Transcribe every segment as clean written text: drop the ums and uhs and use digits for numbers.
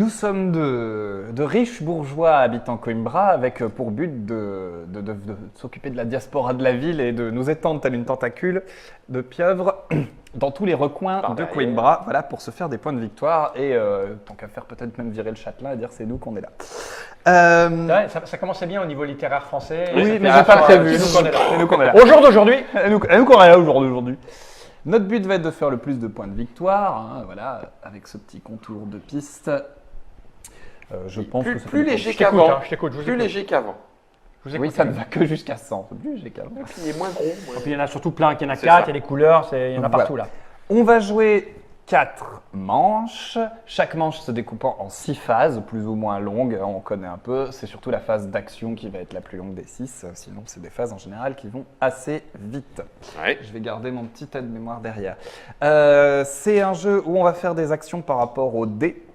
Nous sommes de riches bourgeois habitant Coimbra avec pour but de s'occuper de la diaspora de la ville et de nous étendre tel une tentacule de pieuvre dans tous les recoins de Coimbra, voilà, pour se faire des points de victoire et tant qu'à faire peut-être même virer le châtelain et dire c'est nous qu'on est là. Ça commençait bien au niveau littéraire français. Oui, mais j'ai pas prévu. C'est nous qu'on est là. Au jour d'aujourd'hui. Nous qu'on est là au jour d'aujourd'hui. Notre but va être de faire le plus de points de victoire, hein, voilà, avec ce petit contour de piste. Je pense que plus léger qu'avant. Plus léger qu'avant. Oui, ça ne va que jusqu'à 100. C'est plus léger qu'avant. Il est moins gros. Et puis il y en a surtout plein, il y en a 4, il y a des couleurs, il y en a partout là. On va jouer 4 manches, chaque manche se découpant en 6 phases, plus ou moins longues, on connaît un peu. C'est surtout la phase d'action qui va être la plus longue des 6, sinon c'est des phases en général qui vont assez vite. Ouais. Je vais garder mon petit aide-mémoire derrière. C'est un jeu où on va faire des actions par rapport aux dés.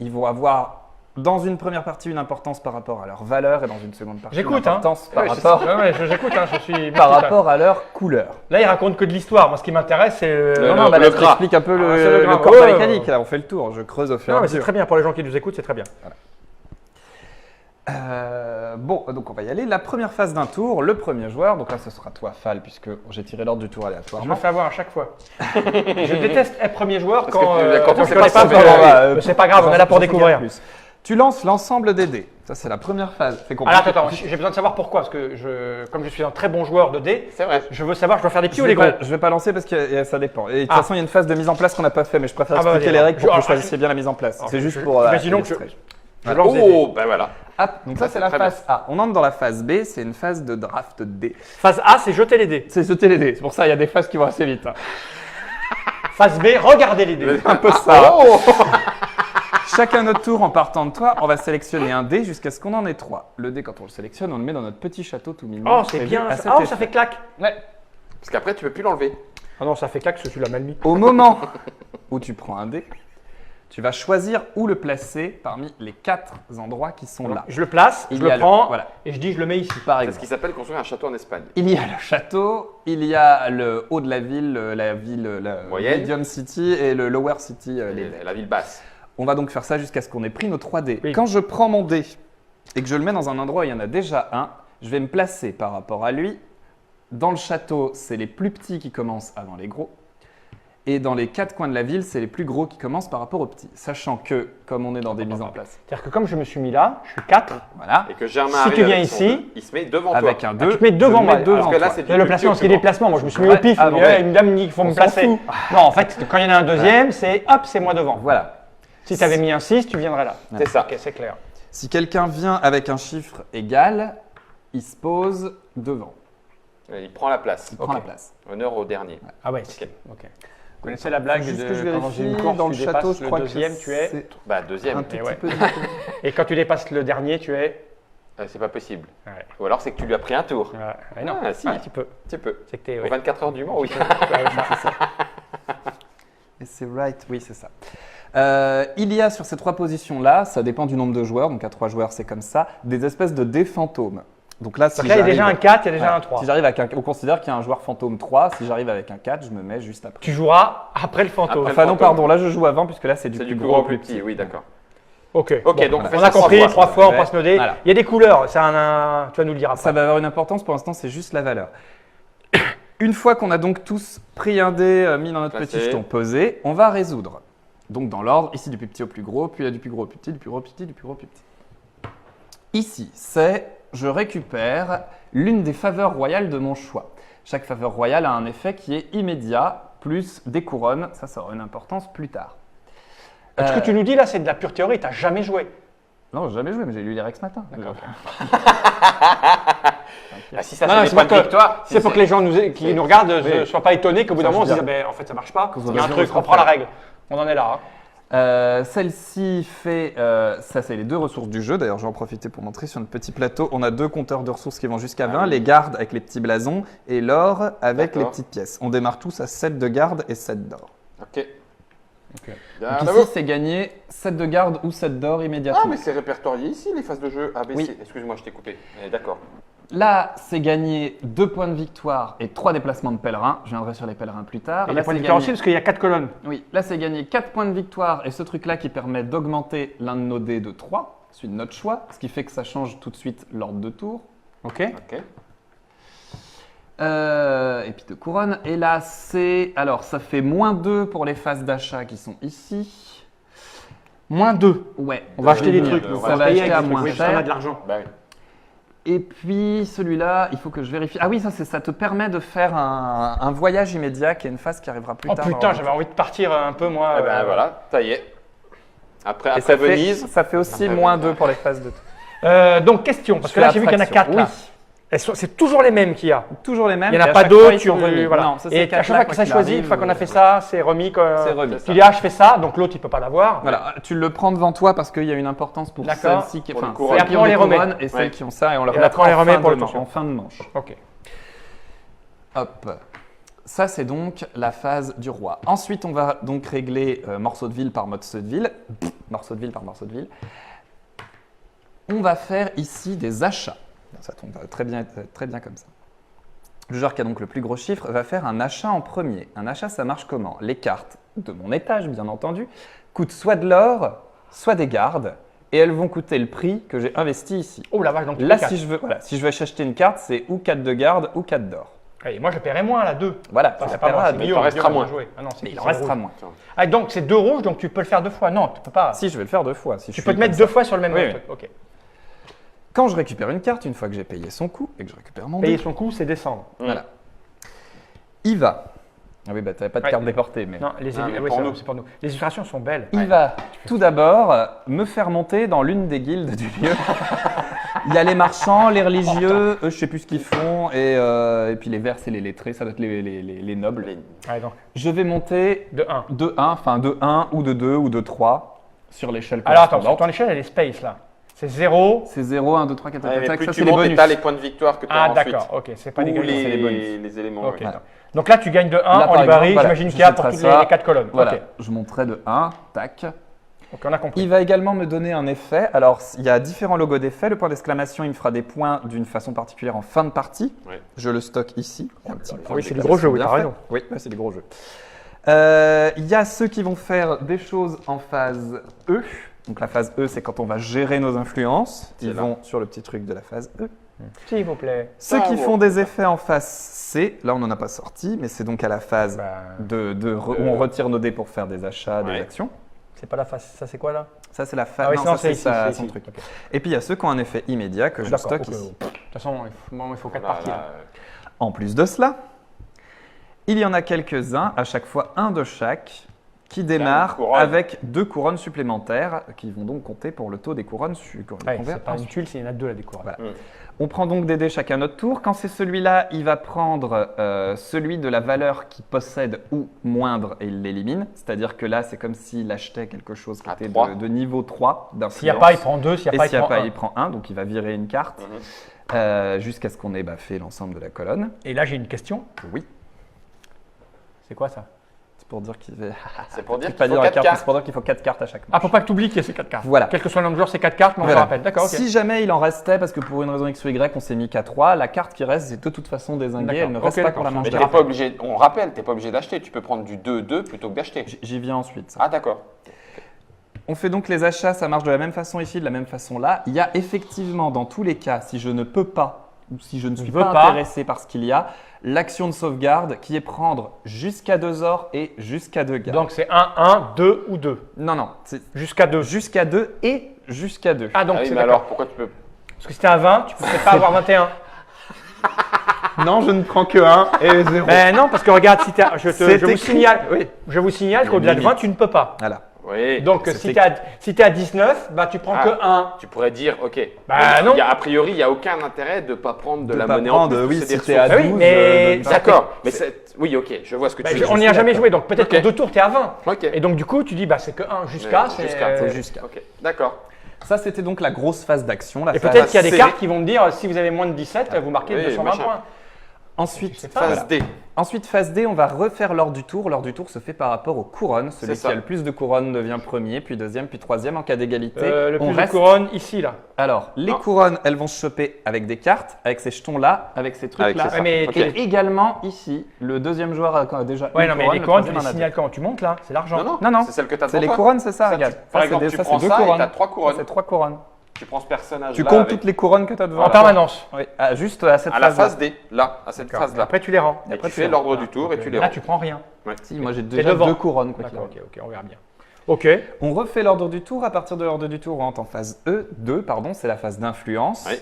Ils vont avoir dans une première partie une importance par rapport à leur valeur et dans une seconde partie une importance par rapport, j'écoute, je suis par rapport à leur couleur. Là, il raconte que de l'histoire. Moi, ce qui m'intéresse, c'est là, je t'explique un peu le corps mécanique. Là, on fait le tour. Je creuse au fur et à mesure. C'est très bien pour les gens qui nous écoutent, c'est très bien. Voilà. Bon, donc on va y aller. La première phase d'un tour, le premier joueur, donc là ce sera toi, Fal, puisque j'ai tiré l'ordre du tour aléatoirement. Je me fais avoir à chaque fois. Je déteste être premier joueur Parce quand on je sait pas connais pas. C'est pas grave, on est là pour découvrir. Tu lances l'ensemble des dés. Ça, c'est la première phase. C'est compliqué. Alors, attends, j'ai besoin de savoir pourquoi. Parce que comme je suis un très bon joueur de dés, c'est vrai. Je veux savoir, je dois faire des petits ou des gros. Je vais pas lancer parce que ça dépend. Et de toute façon, il y a une phase de mise en place qu'on n'a pas fait, mais je préfère expliquer les règles pour que vous choisissiez bien la mise en place. C'est juste pour. Imaginons que je lance ben voilà. Donc ça, c'est la phase A. On entre dans la phase B, c'est une phase de draft de dés. Phase A, c'est jeter les dés. C'est jeter les dés. C'est pour ça qu'il y a des phases qui vont assez vite. Phase B, regarder les dés. Un peu ça. Chacun notre tour, en partant de toi, on va sélectionner un dé jusqu'à ce qu'on en ait 3. Le dé, quand on le sélectionne, on le met dans notre petit château tout mignon. Oh, c'est bien. Oh, ça fait clac. Ouais. Parce qu'après, tu peux plus l'enlever. Ah non, ça fait clac, celui-là mal mis. Au moment où tu prends un dé, tu vas choisir où le placer parmi les 4 endroits qui sont là. Je le place, je le prends et je dis je le mets ici. C'est ce qui s'appelle construire un château en Espagne. Il y a le château, il y a le haut de la ville, la moyenne, medium city et le lower city, la ville basse. On va donc faire ça jusqu'à ce qu'on ait pris nos 3 dés. Oui. Quand je prends mon dé et que je le mets dans un endroit où il y en a déjà un, je vais me placer par rapport à lui. Dans le château, c'est les plus petits qui commencent avant les gros. Et dans les 4 coins de la ville, c'est les plus gros qui commencent par rapport aux petits. Sachant que, comme on est dans des mises en place. C'est-à-dire que comme je me suis mis là, je suis 4. Voilà. Et que Germain si tu viens ici, il se met devant avec toi. un 2. Tu te mets devant moi. Parce que là, c'est le placement, c'est des placements. Moi, je me suis mis au pif. Une dame me dit qu'il faut me placer. Non, en fait, quand il y en a un deuxième, c'est hop, c'est moi devant. Voilà. Si tu avais mis un 6, tu viendrais là. C'est ça. Ok, c'est clair. Si quelqu'un vient avec un chiffre égal, il se pose devant. Il prend la place. Il prend la place. Honneur au dernier. Ah ouais, ok. Vous connaissez la blague Juste de que je quand dans une vérifie, course, dans le tu château, dépasses je crois le deuxième, que tu es. c'est Bah, deuxième. un tout Et petit ouais. peu différent. Et quand tu dépasses le dernier, tu es. C'est pas possible. Ouais. Ou alors, c'est que tu lui as pris un tour. Ouais, non, Ah, si. un petit peu. Tu peux. C'est que t'es. Aux 24 heures du Mans, oui. Et c'est right, oui, c'est ça. Il y a sur ces 3 positions-là, ça dépend du nombre de joueurs, donc à 3 joueurs, c'est comme ça, des espèces de dés fantômes. Donc là, il y a déjà un 4, il y a déjà un 3. Si j'arrive avec on considère qu'il y a un joueur fantôme 3. Si j'arrive avec un 4, je me mets juste après. Tu joueras après le fantôme. Enfin non, pardon, là je joue avant puisque là c'est du plus gros au plus petit. Oui, d'accord. Ok, donc on a compris, 3 fois, on passe nos dés. Voilà. Il y a des couleurs, tu vas nous le dire après. Ça va avoir une importance, pour l'instant c'est juste la valeur. Une fois qu'on a donc tous pris un dé, mis dans notre petit jeton, posé, on va résoudre. Donc dans l'ordre, ici du plus petit au plus gros, puis là du plus gros au plus petit, du plus gros au plus petit, du plus gros au plus petit. Ici, c'est je récupère l'une des faveurs royales de mon choix. Chaque faveur royale a un effet qui est immédiat, plus des couronnes. Ça aura une importance plus tard. Ce que tu nous dis là, c'est de la pure théorie, tu n'as jamais joué. Non, j'ai jamais joué, mais j'ai lu les règles ce matin. Si ça, c'est des points de victoire. C'est pour que les gens qui nous regardent ne soient pas étonnés qu'au bout d'un moment, on se dise en fait, ça marche pas. Il y a un truc, on prend la règle. On en est là. Celle-ci fait, ça c'est les 2 ressources du jeu, d'ailleurs je vais en profiter pour montrer sur notre petit plateau, on a 2 compteurs de ressources qui vont jusqu'à 20, les gardes avec les petits blasons et l'or avec les petites pièces. On démarre tous à 7 de garde et 7 d'or. Ok. Donc ici c'est gagner 7 de garde ou 7 d'or immédiatement. Ah mais c'est répertorié ici les phases de jeu ABC. Oui. Excuse-moi, je t'ai coupé. D'accord. Là, c'est gagner 2 points de victoire et 3 déplacements de pèlerins. Je viendrai sur les pèlerins plus tard. Et Là, les points de c'est victoire gagner- aussi, parce qu'il y a 4 colonnes. Oui, là, c'est gagner 4 points de victoire et ce truc-là qui permet d'augmenter l'un de nos dés de 3, celui de notre choix, ce qui fait que ça change tout de suite l'ordre de tour. Ok. Ok. Et puis de couronne. Et là, c'est. Alors, ça fait -2 pour les phases d'achat qui sont ici. -2. Ouais. On va acheter des trucs. on Ça va acheter à moins Oui, parce qu'on a cher. de l'argent. Bah oui. Et puis celui-là, il faut que je vérifie. Ah oui, ça te permet de faire un voyage immédiat qui est une phase qui arrivera plus Oh tard. putain, j'avais envie de partir un peu, moi. Eh ben voilà, ça y est. Après Et ça fait, Venise. ça fait aussi Après -2 Venise. pour les phases de Donc, question, parce Je que là, fais j'ai vu qu'il y en a 4 abstraction. là. C'est toujours les mêmes qu'il y a. Toujours les mêmes. Il n'y en et a à pas chaque fois, d'autres. ils sont remis. Voilà. Non, ça, ces Et à quatre-là, chaque fois que quoi ça qu'il choisit, arrive, une fois qu'on a fait ça, c'est remis. C'est remis. Tu dis, ah, je fais ça, donc l'autre, il ne peut pas l'avoir. Voilà, tu le prends devant toi parce qu'il y a une importance pour D'accord. celles-ci qui, Pour les enfin, couronnes. celles qui Et ont après, des on les remet. couronnes et celles Ouais. qui ont ça et on les Et remettra après, on les en remet fin pour de le manche, toucher. en fin de manche. Ok. Hop. Ça, c'est donc la phase du roi. Ensuite, on va donc régler morceau de ville par morceau de ville. Morceau de ville par morceau de ville. On va faire ici des achats. Ça tombe très bien comme ça. Le joueur qui a donc le plus gros chiffre va faire un achat en premier. Un achat, ça marche comment? Les cartes de mon étage, bien entendu, coûtent soit de l'or, soit des gardes, et elles vont coûter le prix que j'ai investi ici. Oh la vache, donc tu Là, fais si je veux acheter une carte, c'est ou 4 de garde ou 4 d'or. quatre. Et moi, je paierai moins, là, 2. Voilà, Enfin, tu c'est la pas paieras moi, à c'est deux. Guillaume. Il en restera Guillaume, moins. joué. Ah non, c'est Mais il c'est en restera rouge. moins. Ah, donc, c'est 2 rouges, donc tu peux le faire 2 fois. Non, tu peux pas. Si, je vais le faire 2 fois. Si Tu peux te mettre 2 fois sur le même Oui, truc. Ok. Quand je récupère une carte, une fois que j'ai payé son coût et que je récupère mon Payer dé, son coup, c'est descendre. voilà. Il va. Ah oui, bah t'avais pas de Ouais. carte déportée, mais. Non, mais oui, pour c'est- nous. c'est pour nous. Les illustrations sont belles. Il va tout d'abord me faire monter dans l'une des guildes du lieu. Il y a les marchands, les religieux, eux je sais plus ce qu'ils font, et puis les verts c'est les lettrés, ça doit être les nobles. Allez, donc, Je vais monter de 1. de 1, enfin de 1 ou de 2 ou de 3 sur l'échelle Alors, attends, sur correspondante. ton échelle, elle est space, là. C'est 0. C'est 0, 1, 2, 3, 4, 5, Ouais, mais 5, plus ça tu c'est les montes et bonus. t'as les points de victoire que tu as Ah, ensuite. d'accord, ok, c'est pas Ou des gagnants. c'est les bonus. les éléments. Ok, oui. d'accord. Donc là, tu gagnes de 1 Là, en par librairie, exemple, voilà, j'imagine je qu'il y a pour citerai toutes ça. les 4 colonnes. Voilà, Ok, je monterai de 1, tac. donc on a compris. Il va également me donner un effet. Alors, il y a différents logos d'effets. Le point d'exclamation, il me fera des points d'une façon particulière en fin de partie. Ouais. Je le stocke ici. Un petit point Oui, c'est des d'exclamation gros jeux, oui, bien t'as fait. raison. Oui, là, c'est des gros jeux. Il y a ceux qui vont faire des choses en phase E. Donc, la phase E, c'est quand on va gérer nos influences. Ils C'est là. vont sur le petit truc de la phase E. S'il vous plaît. Ceux qui bon. font des effets en phase C, là, on n'en a pas sorti, mais c'est donc à la phase où on retire nos dés pour faire des achats, des Ouais. actions. C'est pas la face, ça c'est quoi là? Ça, c'est la phase. Ah oui, non, non, ça, c'est c'est ici, sa- c'est son ici. truc. Ok. Et puis, il y a ceux qui ont un effet immédiat que je D'accord, stocke ok. ici. De toute façon, il faut 4 Voilà, parties. là. En plus de cela, il y en a quelques-uns, à chaque fois un de chaque, qui démarrent couronne. avec 2 couronnes supplémentaires qui vont donc compter pour le taux des couronnes. Ouais, c'est pas une tuile, c'est une a 2 la décoration. Voilà. On prend donc des dés chacun notre tour. Quand c'est celui-là, il va prendre celui de la valeur qu'il possède ou moindre et il l'élimine. C'est-à-dire que là, c'est comme s'il achetait quelque chose qui À était 3. de niveau 3 d'influence. S'il n'y a pas, il prend 2, s'il n'y Et a pas, s'il n'y a pas, il il prend prend 1. Donc, il va virer une carte jusqu'à ce qu'on ait fait l'ensemble de la colonne. 1. Et là, j'ai une question. Oui, C'est quoi ça? c'est pour dire qu'il va... C'est pour dire C'est pas qu'il faut dire la 4 carte, c'est cartes. pour dire qu'il faut 4 cartes à chaque Ah, match. faut pas que tu oublies qu'il y a ces 4 cartes. Voilà. Quel que soit le nombre de joueurs, c'est 4 cartes, mais on Voilà. se rappelle. D'accord, ok. Si jamais il en restait, parce que pour une raison X ou Y, on s'est mis qu'à 3, la carte qui reste, c'est de toute façon dézinguée, D'accord. elle ne Ok, reste pas d'accord. pour la manche Mais t'es d'après. pas obligé, on rappelle, t'es pas obligé d'acheter. Tu peux prendre du 2-2 plutôt que d'acheter. J'y viens ensuite. ça. Ah, d'accord. On fait donc les achats, ça marche de la même façon ici, de la même façon là. Il y a effectivement, dans tous les cas, si je ne peux pas ou si je ne suis veux pas pas. intéressé par ce qu'il y a, l'action de sauvegarde qui est prendre jusqu'à 2 ors et jusqu'à 2 gardes. Donc c'est 1, 1, 2 ou 2. Non, non, c'est Jusqu'à 2. jusqu'à 2 et jusqu'à 2. Ah, donc Ah oui, c'est mais d'accord. alors pourquoi tu peux. Parce que si t'es à 20, tu peux peut-être pas avoir 21. Non, je ne prends que 1 et 0. Ben non, parce que regarde, si t'es à- je C'est vous écrit. signale, Oui. je vous signale Il y a qu'au-delà une de 20, limite. tu ne peux pas. Voilà. Oui. Donc C'est si t'es à 19, bah, tu prends Ah. que 1. Tu pourrais dire, ok. Bah, non. A priori, il n'y a aucun intérêt de ne pas prendre de De la pas monnaie prendre, en plus. oui, c'est des si t'es à ressources. Ah oui, 12, mais de- ça D'accord. Mais oui, ok, je vois ce que Bah, tu veux on n'y dire. a jamais joué, donc peut-être Ok. qu'en 2 tours, t'es à 20. Ok. Et donc du coup, tu dis, bah, c'est que 1 jusqu'à. Ouais, jusqu'à, c'est jusqu'à. Ok, d'accord. Ça, c'était donc la grosse phase d'action. La Et phase peut-être qu'il y a des c'est- cartes qui vont me dire, si vous avez moins de 17, vous marquez Oui, 220 machin. points. Ensuite, sais pas. Phase D. Ensuite, phase D, on va refaire l'ordre du tour. L'ordre du tour se fait par rapport aux couronnes. Celui C'est qui ça. a le plus de couronnes devient premier, puis deuxième, puis troisième en cas d'égalité. Le On plus reste- de couronne ici, là. Alors, les Non. couronnes, elles vont se choper avec des cartes, avec ces jetons-là, avec ces Avec trucs-là. ces ça. mais Ok. Et également, ici, le deuxième joueur a déjà Ouais, une non, mais couronne, les le couronnes, tu troisième les en a deux. signales quand tu montes, là. C'est l'argent. Non, Non, non. c'est celle que tu as C'est les devant toi. couronnes, c'est ça, Ça, regarde. par Ça, exemple, c'est tu ça, prends c'est deux ça et couronnes. tu as 3 couronnes. Ça, c'est 3 couronnes. Tu prends ce personnage-là. Tu comptes avec- toutes les couronnes que tu as devant. En permanence. Oui, juste à cette à la phase-là. phase D, là, à cette phase-là. Après, tu les rends. Et après, tu tu fais les l'ordre rends. du tour et tu les Là, rends. tu prends rien. Si, moi j'ai T'es déjà devant. 2 couronnes. Quoi qu'il D'accord, arrive. ok, on verra bien. Ok. On refait l'ordre du tour. À partir de l'ordre du tour, on rentre en phase E2, pardon, c'est la phase d'influence. Oui.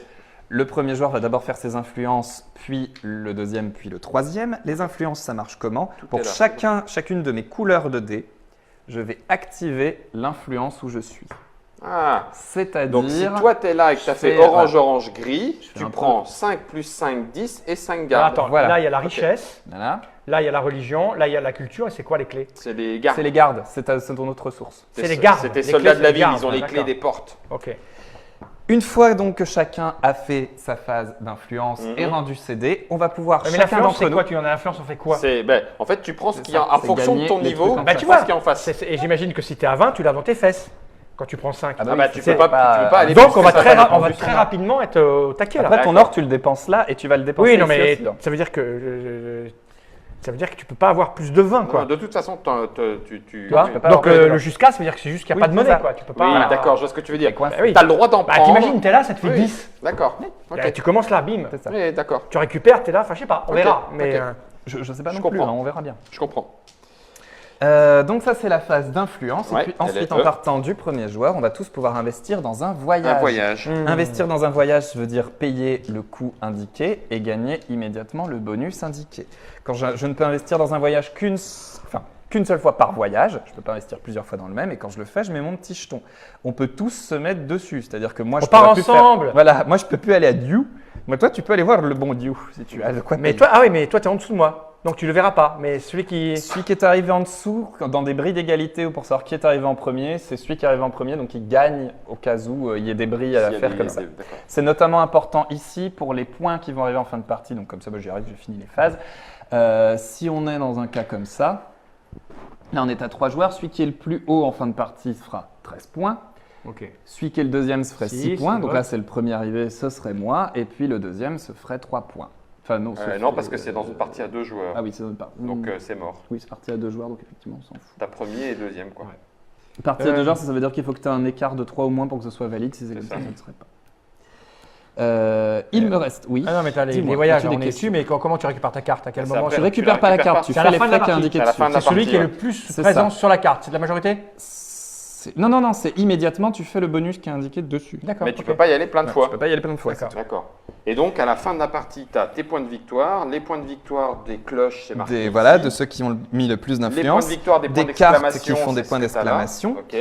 Le premier joueur va d'abord faire ses influences, puis le deuxième, puis le troisième. Les influences, ça marche comment? Tout Pour est là. chacune de mes couleurs de dés, je vais activer l'influence où je suis. Ah. C'est-à-dire. Donc si toi tu es là et que tu as je fait fais, orange, orange, gris, Je fais tu un prends 5 plus 5, 10 et 5 Alors, gardes. attends, Voilà. là, il y a la richesse. Voilà. Là, il y a la religion. Là, il y a la culture. Et c'est quoi les clés? C'est les gardes. C'est les gardes, c'est ton autre ressource. C'est les gardes. C'est tes Les soldats clés, de la c'est les ville, gardes, ils ont les d'accord. clés des portes. Ok. Une fois donc que chacun a fait sa phase d'influence et rendu ses dés, on va pouvoir Mais chacun l'influence, d'entre c'est nous. quoi? Tu en as l'influence, on fait quoi? En fait, tu prends ce C'est qu'il y a ça, en c'est fonction de gagner ton les niveau. trucs en Bah, face. tu vois vois, ce qu'il y a en face. Et j'imagine que si tu es à 20, tu l'as dans tes fesses quand tu prends 5. Ah bah Ah oui, bah, c'est tu ça. peux pas aller Donc, plus on que va ça, très, ça on va dépend très du rapidement être au taquet là. Après, ton or, tu le dépenses là et tu vas le dépenser Oui, non, ici mais aussi, là. ça veut dire que ça veut dire que tu peux pas avoir plus de 20 quoi. Non, de toute façon, tu Tu vois peux pas Donc avoir plus de le 20. jusqu'à, ça veut dire que c'est juste qu'il n'y a Oui, pas de c'est monnaie ça. quoi. Tu peux Oui, pas. d'accord, je vois ce que tu veux dire. Coincé. Bah oui. Tu as le droit d'en Bah, prendre. t'imagines, t'es là, ça te fait Oui. 10. D'accord. Ok. Tu commences là, bim. C'est ça. Oui, d'accord. Tu récupères, t'es là, enfin je sais pas, on Ok, verra. Mais ok. Je sais pas Je non plus, comprends. hein, on verra bien. Je comprends. Donc ça, c'est la phase d'influence. Ouais, et puis elle ensuite, est en E. partant du premier joueur, on va tous pouvoir investir dans un voyage. Un voyage. Investir dans un voyage veut dire payer le coût indiqué et gagner immédiatement le bonus indiqué. Quand je ne peux investir dans un voyage qu'une seule fois par voyage, je ne peux pas investir plusieurs fois dans le même, et quand je le fais, je mets mon petit jeton. On peut tous se mettre dessus, c'est-à-dire que moi, On je part pourrais plus ensemble. faire- Voilà, moi, je peux plus aller à Diou. Moi, toi, tu peux aller voir le bon Diou si tu as de quoi mais payer. toi, ah oui, mais toi t'es en dessous de moi, donc tu le verras pas. Mais celui qui, Celui qui est arrivé en dessous, dans des bris d'égalité ou pour savoir qui est arrivé en premier, c'est celui qui est arrivé en premier, donc il gagne au cas où il y ait des bris à S'il y a faire des- comme ça. d'accord. C'est notamment important ici pour les points qui vont arriver en fin de partie, donc comme ça, j'y arrive, j'ai fini les phases. Si on est dans un cas comme ça, là on est à 3 joueurs, celui qui est le plus haut en fin de partie se fera 13 points. ok. Celui qui est le deuxième se ferait 6 Six, points, donc ouais. là c'est le premier arrivé, ce serait moi, et puis le deuxième se ferait 3 points. Enfin non, Non, parce que c'est dans une partie à 2 joueurs. Ah oui, c'est dans une partie. Donc c'est mort. Oui, c'est parti à 2 joueurs, donc effectivement on s'en fout. T'as premier et deuxième, quoi. Ouais. Partie à 2 joueurs, ça veut dire qu'il faut que tu aies un écart de 3 ou moins pour que ce soit valide, si c'est comme ça, ça. ça ne serait pas. Il me reste, oui. Ah non, mais t'as les Dis-moi, voyages, as-tu on des est questions dessus, mais comment tu récupères ta carte? À quel C'est moment? après. Tu Tu récupères la pas la récupères carte, pas. tu C'est à fais la les fin de la frais qui est partie. indiqué C'est à la dessus. fin de la C'est celui partie, qui est ouais. le plus C'est présent ça. sur la carte, c'est de la majorité? Non, c'est immédiatement tu fais le bonus qui est indiqué dessus. D'accord. Mais tu ok. peux pas y aller plein de Ouais, fois. Tu peux pas y aller plein de fois. D'accord. c'est tout. D'accord. Et donc, à la fin de la partie, tu as tes points de victoire, les points de victoire des cloches, c'est marqué. Voilà, ici. de ceux qui ont mis le plus Les points d'influence. de victoire, des points Des cartes d'exclamation. qui font des c'est points ce que t'as là. d'exclamation. Ok.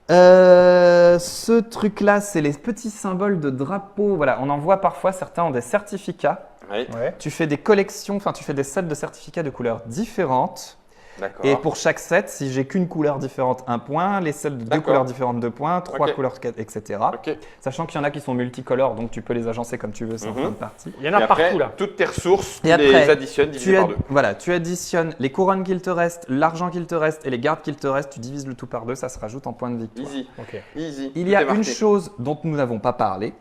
Ce truc-là, c'est les petits symboles de drapeau. Voilà, on en voit parfois, certains ont des certificats. Oui, Ouais. Tu fais des collections, enfin tu fais des sets de certificats de couleurs différentes. d'accord. Et pour chaque set, si j'ai qu'une couleur différente, 1 point. Les sets de 2 D'accord. couleurs différentes, 2 points. 3 Ok. couleurs, 4, etc. Ok. Sachant qu'il y en a qui sont multicolores, donc tu peux les agencer comme tu veux, c'est en Mhm. fin de partie. Il y en Et a après, partout là. toutes tes ressources, Et tu les après, additionnes divisé par 2. Voilà, tu additionnes les couronnes qu'il te reste, l'argent qu'il te reste et les gardes qu'il te reste, tu divises le tout par 2, ça se rajoute en points de victoire. Easy. Ok. Easy. Il Tout y a est marqué. une chose dont nous n'avons pas parlé,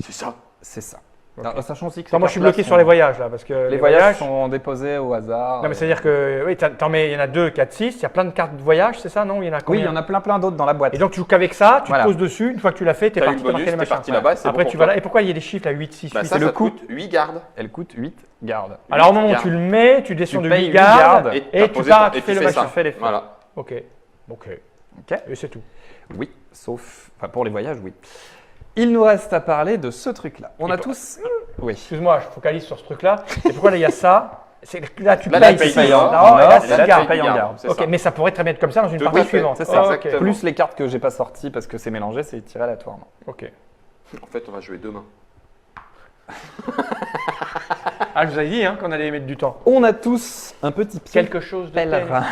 C'est ça. c'est ça. Ok. Alors, sachant aussi que Attends, moi je suis bloqué sur les voyages là parce que Les voyages sont déposés au hasard. Non mais c'est à dire que oui, il y en a 2, 4, 6, il y a plein de cartes de voyage, c'est ça non? Il y en a Oui, combien? il y en a plein d'autres dans la boîte. Et donc tu joues qu'avec ça, tu Voilà. te poses dessus, une fois que tu l'as fait, tu es T'as eu parti, le t'as marqué bonus, les t'es machins. parti là-bas, c'est Après bon tu pour vas toi. là. Et pourquoi il y a des chiffres là 8, 6, Bah 8? ça, le ça coût. coûte 8 gardes. Elle coûte 8 gardes. Alors au moment où gardes. tu le mets, tu descends Tu de payes 8 huit gardes gardes et t'as tu posé pars, ton- et tu fais le fais machin. ça. fais les frais. Voilà. Ok. Ok. Ok. Et c'est tout. Oui, sauf. Enfin, pour les voyages, oui. Il nous reste à parler de ce truc-là. On a tous. Oui. Excuse-moi, je focalise sur ce truc-là. Et pourquoi là il y a ça? Là tu Là, payes tu ici. payes en Là, et là, or, c'est et là, le tu garde. payes en garde. C'est Ok, ça. mais ça pourrait très bien être comme ça dans une Tout partie à fait, suivante. C'est ça. Ok. Exactement. Plus les cartes que j'ai pas sorties parce que c'est mélangé, c'est tiré aléatoirement. Ok. En fait, on va jouer demain. Ah, je vous avais dit hein, qu'on allait mettre du temps. On a tous un petit pied Quelque chose de tel. pèlerin.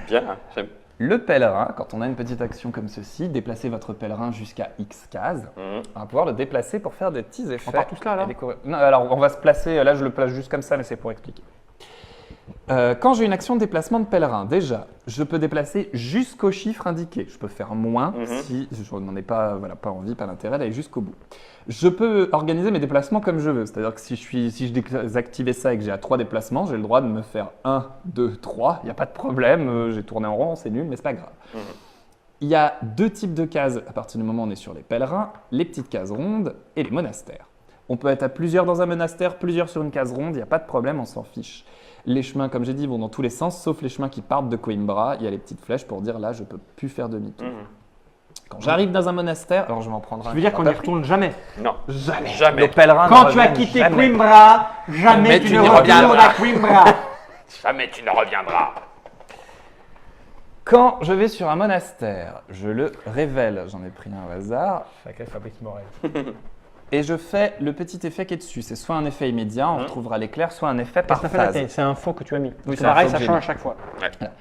Bien, j'aime. Le pèlerin, quand on a une petite action comme ceci, déplacez votre pèlerin jusqu'à X cases. On va pouvoir le déplacer pour faire des petits effets. On part tous là, là Non, alors on va se placer, là je le place juste comme ça, mais c'est pour expliquer. Quand j'ai une action de déplacement de pèlerin, déjà, je peux déplacer jusqu'au chiffre indiqué. Je peux faire moins si je n'en ai pas, voilà, pas envie, pas l'intérêt d'aller jusqu'au bout. Je peux organiser mes déplacements comme je veux. C'est-à-dire que si je désactivais ça et que j'ai à 3 déplacements, j'ai le droit de me faire 1, 2, 3. Il n'y a pas de problème. J'ai tourné en rond, c'est nul, mais c'est pas grave. Il y a 2 types de cases à partir du moment où on est sur les pèlerins, les petites cases rondes et les monastères. On peut être à plusieurs dans un monastère, plusieurs sur une case ronde, il n'y a pas de problème, on s'en fiche. Les chemins, comme j'ai dit, vont dans tous les sens, sauf les chemins qui partent de Coimbra. Il y a les petites flèches pour dire là, je ne peux plus faire demi-tour. Quand j'arrive dans un monastère, alors je m'en prendrai un. Ça veut dire qu'on n'y retourne jamais. Non, jamais. Les pèlerins Quand tu as quitté Coimbra, jamais tu ne retournes à Coimbra. Jamais tu ne reviendras. Quand je vais sur un monastère, je le révèle. J'en ai pris un au hasard. Sacré Fabrice Morel. Et je fais le petit effet qui est dessus. C'est soit un effet immédiat, on retrouvera l'éclair, soit un effet par phase. C'est un faux que tu as mis. Oui, c'est pareil, ça change à chaque fois. Voilà.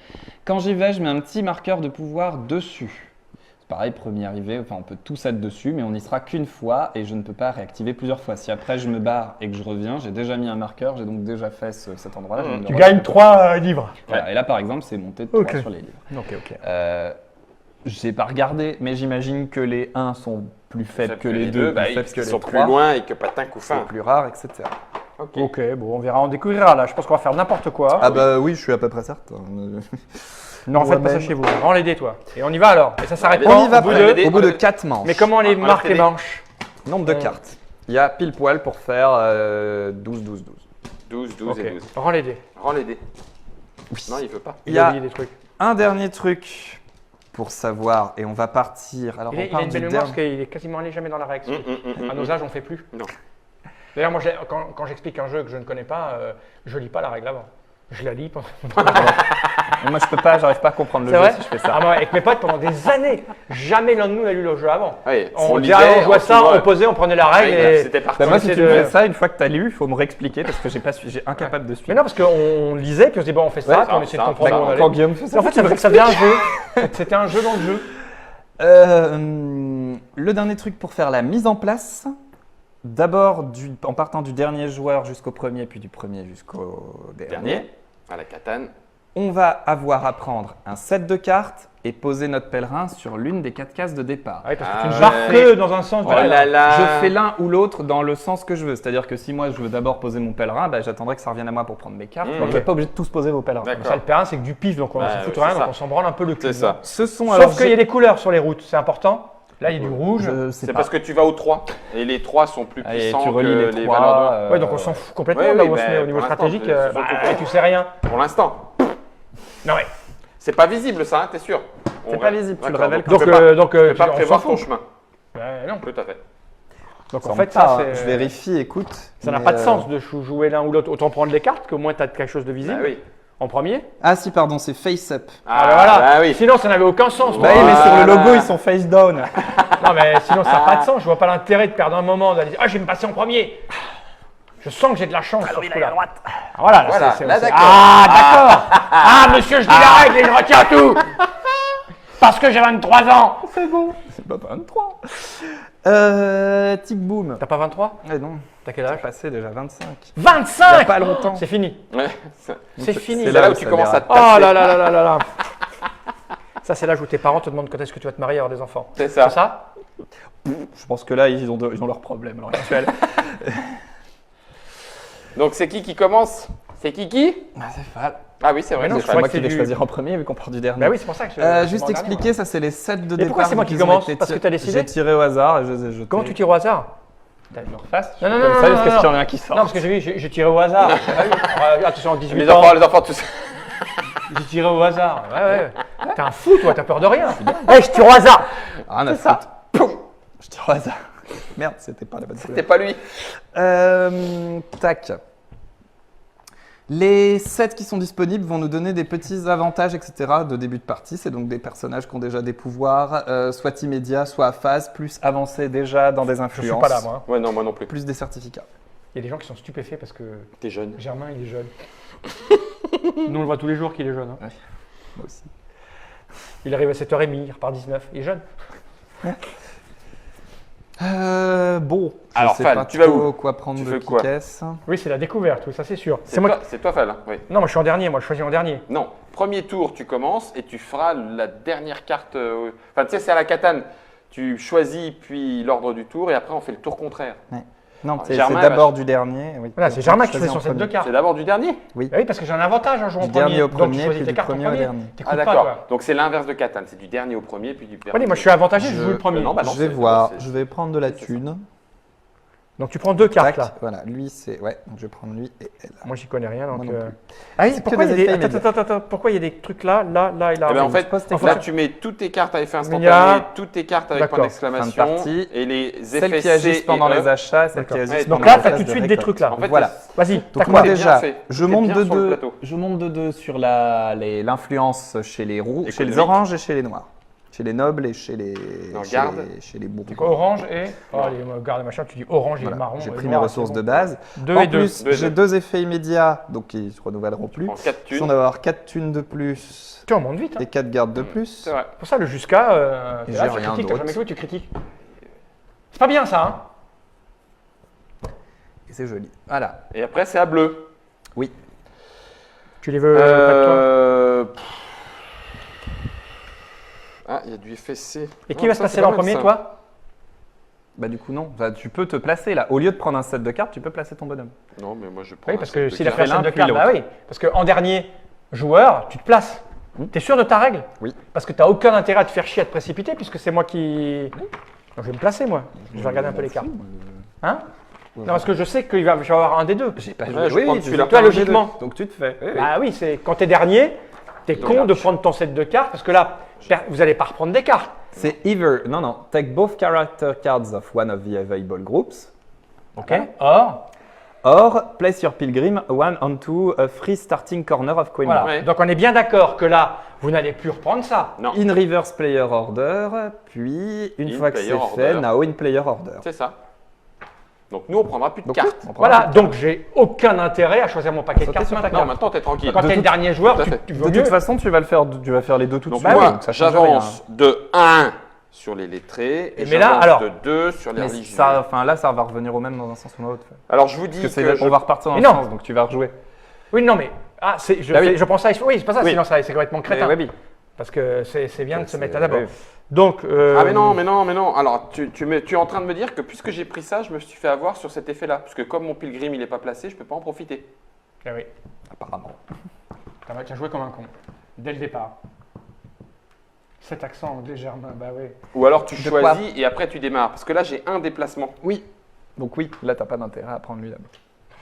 Quand j'y vais, je mets un petit marqueur de pouvoir dessus. C'est pareil, premier arrivé, enfin on peut tous être dessus, mais on n'y sera qu'une fois et je ne peux pas réactiver plusieurs fois. Si après je me barre et que je reviens, j'ai déjà mis un marqueur, j'ai donc déjà fait cet endroit-là. Tu gagnes 3 livres. Voilà. Et là par exemple, c'est monté de 3 sur les livres. Ok. J'ai pas regardé, mais j'imagine que les 1 sont plus faibles que les 2, plus faibles que les 3. Ils sont plus loin et que patin coup fin. Plus rares, etc. Ok, bon, on verra, on découvrira là. Je pense qu'on va faire n'importe quoi. Ah bah oui, je suis à peu près certain. Non, faites pas ça chez vous. Rends les dés, toi. Et on y va alors. Et ça s'arrête On y va au bout de 4 manches. Mais comment les marques les manches? Nombre de cartes. Il y a pile poil pour faire 12, 12, 12. 12 et 12. Rends les dés. Rends les dés. Non, il veut pas. Il y a des trucs. un dernier truc pour savoir, et on va partir. Alors, Il a une belle mémoire parce qu'il est quasiment allé jamais dans la règle. À nos âges, on ne fait plus. Non. D'ailleurs, moi, quand j'explique un jeu que je ne connais pas, je lis pas la règle avant. Je la lis pendant. Moi, je peux pas, j'arrive pas à comprendre le C'est jeu vrai si je fais ça. Ah, moi, avec mes potes pendant des années, jamais l'un de nous n'a lu le jeu avant. Oui, On jouait ça, on posait, on prenait la règle et c'était parti. Bah, moi, si tu me fais ça, une fois que tu as lu, il faut me réexpliquer parce que j'ai incapable de suivre. Mais non, parce qu'on lisait, puis on se dit, bon, on fait ça, puis on essaie de comprendre où on allait. Quand Guillaume fait ça, En fait, ça devient un jeu. C'était un jeu dans le jeu. Le dernier truc pour faire la mise en place, d'abord en partant du dernier joueur jusqu'au premier, puis du premier jusqu'au dernier, à la catane. On va avoir à prendre un set de cartes et poser notre pèlerin sur l'une des 4 cases de départ. Ah oui, parce que tu ne pars que dans un sens. Oh là là. Je fais l'un ou l'autre dans le sens que je veux. C'est-à-dire que si moi je veux d'abord poser mon pèlerin, bah, j'attendrai que ça revienne à moi pour prendre mes cartes. Donc, vous n'êtes pas obligé de tous poser vos pèlerins. Ça, le pèlerin, c'est que du pif, donc on s'en fout rien, donc on s'en branle un peu le cul. C'est ça. Sauf qu'il y a des couleurs sur les routes, c'est important. Là, il y a du rouge. C'est parce que tu vas au 3 et les 3 sont plus puissants que les valeurs 2. Ouais, donc on s'en fout complètement là où on se met au niveau stratégique. Tu sais rien. Pour l'instant. Non, ouais. C'est pas visible ça, t'es sûr? C'est pas visible, tu le révèles quand tu peux pas prévoir ton chemin. Non. Tout à fait. Donc en fait, ça, je vérifie, écoute. Ça n'a pas de sens de jouer l'un ou l'autre. Autant prendre les cartes, qu'au moins tu as quelque chose de visible. Oui. En premier. Ah si, pardon, c'est face up. Ah ben voilà. Bah oui. Sinon, ça n'avait aucun sens. Bah oui, mais sur le logo, ils sont face down. Non, mais sinon, ça n'a pas de sens. Je vois pas l'intérêt de perdre un moment, d'aller dire ah, je vais me passer en premier. Je sens que j'ai de la chance sur ce coup-là. Voilà, Voilà, là, d'accord. Ah, d'accord. Ah, monsieur, je dis la règle et je retiens tout. Parce que j'ai 23 ans. C'est bon. C'est pas 23. Tic boom. T'as pas 23? Non. T'as quel âge? Passé déjà 25. 25? Il y a pas longtemps. C'est fini. Ouais. C'est fini. C'est là où tu commences à te Oh tasser. là là là là là là. Ça, c'est l'âge où tes parents te demandent quand est-ce que tu vas te marier et avoir des enfants. C'est ça. C'est ça? Je pense que là, ils ont leurs problèmes à l'heure actuelle. Donc c'est qui commence? C'est Kiki? C'est Fal. Ah oui, c'est vrai. Mais non, c'est je C'est crois moi que qui vais c'est choisir en premier vu qu'on part du dernier. Bah oui, c'est pour ça que je. Juste expliquer, ça c'est les sets de départ. pourquoi c'est moi qui qu'ils ont commence? été Parce que t'as décidé? J'ai tiré au hasard et je les ai jetés. Comment tu tires au hasard? Je me refasse? Non, non, Comme non, ça, non, jusqu'à ce non, qu'il y en ait un qui sort. Non, parce que j'ai vu, j'ai tiré au hasard. Attention, en 18 Les ans. enfants, tout ça. J'ai tiré au hasard. Ouais. T'es un fou, toi, t'as peur de rien. Je tire au hasard. Rien à foutre. Je tire au hasard. Merde, c'était pas la bonne C'était pas lui. Tac. Les sets qui sont disponibles vont nous donner des petits avantages, etc. de début de partie. C'est donc des personnages qui ont déjà des pouvoirs, soit immédiats, soit à phase, plus avancés déjà dans des Je influences. suis pas là, moi. Ouais, non, moi non plus. Plus des certificats. Il y a des gens qui sont stupéfaits parce que T'es jeune. Germain, il est jeune. Nous, on le voit tous les jours qu'il est jeune. Hein. Moi aussi. Il arrive à 7h30, il repart 19. Il est jeune. Bon, Alors, je sais Fal, pas tu vas trop où? quoi prendre Tu de fais quoi? caisse. Oui, c'est la découverte, oui, ça c'est sûr. C'est toi, Fal, hein, oui. Non, moi je suis en dernier, moi je choisis en dernier. Non, premier tour, tu commences et tu feras la dernière carte. Enfin, tu sais, c'est à la catane. Tu choisis puis l'ordre du tour et après on fait le tour contraire. Non, Alors, c'est Germain d'abord va- du dernier. Oui. Voilà, c'est Germain qui choisit fait son en set de premier. cartes. C'est d'abord du dernier? Bah oui, parce que j'ai un avantage en jouant en Du premier. dernier au Donc tu premier, choisis puis tes du cartes en premier au premier. dernier. T'écoutes Ah pas, d'accord. toi. Donc c'est l'inverse de catane. C'est du dernier au premier puis du dernier. Oui, moi je suis avantagé, je joue le premier. non, bah non, Je vais c'est- voir, c'est- je vais prendre de la c'est ça. thune. Donc tu prends deux cartes Tac, là. voilà, lui c'est. Ouais, donc je vais prendre lui et elle. Moi j'y connais rien donc. Moi non plus. Ah oui, C'est pourquoi que il y a des des. effets Attends, immédiats. attends, pourquoi il y a des trucs là, là, là et là. Eh ben, en fait, poses tes là cartes. tu mets toutes tes cartes à effet instantané, Mia. toutes tes cartes avec D'accord. point d'exclamation Fin de partie. et les Celles effets qui agissent C pendant et E. les achats, celles qui D'accord. agissent Ouais, pendant Donc là, les t'as phases tout de suite de des récolte. trucs là. En fait, Voilà. Vas-y, Donc t'as moi quoi t'es bien déjà, fait. je T'es monte bien de sur le deux. plateau. Je monte de deux sur l'influence chez les roux, chez les Économique. oranges et chez les noirs, chez les nobles et chez les Non, chez garde. les- chez les bourgeois. C'est quoi, orange et. Oh, les garde machin, tu dis orange et Voilà. marron. J'ai et pris mes noir, ressources c'est de bon. base. Deux En et deux. plus, Deux et j'ai deux. 2 effets immédiats, donc qui se renouvelleront plus. En 4 Ils sont thunes. d'avoir 4 thunes de plus Tu en montes vite. Hein. et 4 gardes de plus. C'est vrai. Pour ça, le jusqu'à. Et là, j'ai tu rien critiques, t'as d'autre. jamais joué, tu critiques. C'est pas bien ça, hein. Et c'est joli. Voilà. Et après c'est à bleu. Oui. Tu les veux pas de toi. Ah, il y a du effet C. Et qui Ah, va se ça, passer c'est là en pas mal, premier, ça. toi? Bah du coup non, Bah, tu peux te placer là. Au lieu de prendre un set de cartes, tu peux placer ton bonhomme. Non, mais moi je prends. Oui, un parce set que de s'il a cartes. fait un set l'un de puis cartes, bah l'autre. oui. Parce qu'en dernier joueur, tu te places. T'es sûr de ta règle? Oui. Parce que t'as aucun intérêt à te faire chier, à te précipiter, puisque c'est moi qui. Donc, je vais me placer, moi. Je vais regarder un peu les cartes. Hein? Non, parce que je sais qu'il va y avoir un des deux. J'ai pas Ouais, je prends celui-là. Toi, logiquement. Donc tu te fais. Oui, oui. Bah oui, c'est quand t'es dernier, t'es Donc, con là, de prendre ton set de cartes, parce que là, vous allez pas reprendre des cartes. C'est either, non, take both character cards of one of the available groups, Ok. Or, or place your pilgrim one onto a free starting corner of coin voilà. bar. Ouais. Donc on est bien d'accord que là, vous n'allez plus reprendre ça. Non, In reverse player order, puis une In fois que player c'est fait, order. now in player order. c'est ça. Donc nous on prendra plus de Donc, cartes. on prend Voilà, un peu. donc j'ai aucun intérêt à choisir mon paquet de Sauter cartes sur ta maintenant. Non, maintenant t'es tranquille. Quand De t'es le toute- dernier joueur, tout à tu, fait. tu veux De mieux. toute façon, tu vas faire les deux tout de Donc suite. moi, donc ça change j'avance rien. de 1 sur les lettrés et Mais là, j'avance alors- de 2 sur les Mais religieux. ça, enfin là, ça va revenir au même dans un sens ou dans l'autre. Alors je vous dis Parce que, que je- on va repartir dans Mais le non. sens, donc tu vas rejouer. Oui, non, mais Ah oui. je pense à. Oui, c'est pas ça, Oui. sinon c'est complètement crétin. Mais oui. Parce que c'est bien de se C'est- mettre à d'abord. oui. Donc. Ah mais non, mais non, mais non. Alors tu es en train de me dire que puisque j'ai pris ça, je me suis fait avoir sur cet effet-là. Parce que comme mon pilgrim il n'est pas placé, je peux pas en profiter. Ah oui. Apparemment. Tu as joué comme un con. Dès le départ. Cet accent anglais germain, bah oui. Ou alors tu De quoi choisis et après tu démarres. Parce que là j'ai un déplacement. Oui. Donc oui, là, t'as pas d'intérêt à prendre lui d'abord.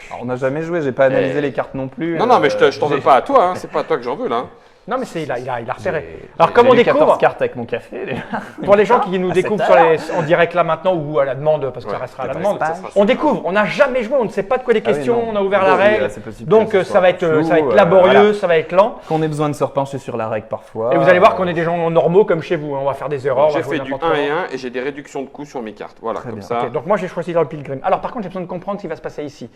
Alors, on n'a jamais joué, j'ai pas analysé Eh. les cartes non plus. Non, non, mais je t'en veux j'ai- pas à toi. Hein. C'est pas à toi que j'en veux là. hein. Non, mais il a repéré. J'ai- Alors, comme j'ai on lu 14 découvre, cartes avec mon café. déjà. pour les gens qui nous À découvrent cette en direct là maintenant ou à la demande, parce que ça Ouais, restera à c'est la pas- demande, ça sera on super. découvre, on n'a jamais joué, on ne sait pas de quoi les Ah oui, questions, non. on a ouvert Bon, la oui, règle. là, c'est possible Donc que ce ça soit va être flou, laborieux, voilà. ça va être lent. Qu'on ait besoin de se repencher sur la règle parfois. Et vous allez voir qu'on est des gens normaux comme chez vous, hein. On va faire des erreurs. on va J'ai jouer fait du n'importe 1 et comment. 1 et j'ai des réductions de coûts sur mes cartes. Voilà, Très comme bien. ça. Ok, donc moi j'ai choisi dans le pilgrim. Alors par contre j'ai besoin de comprendre ce qui va se passer ici.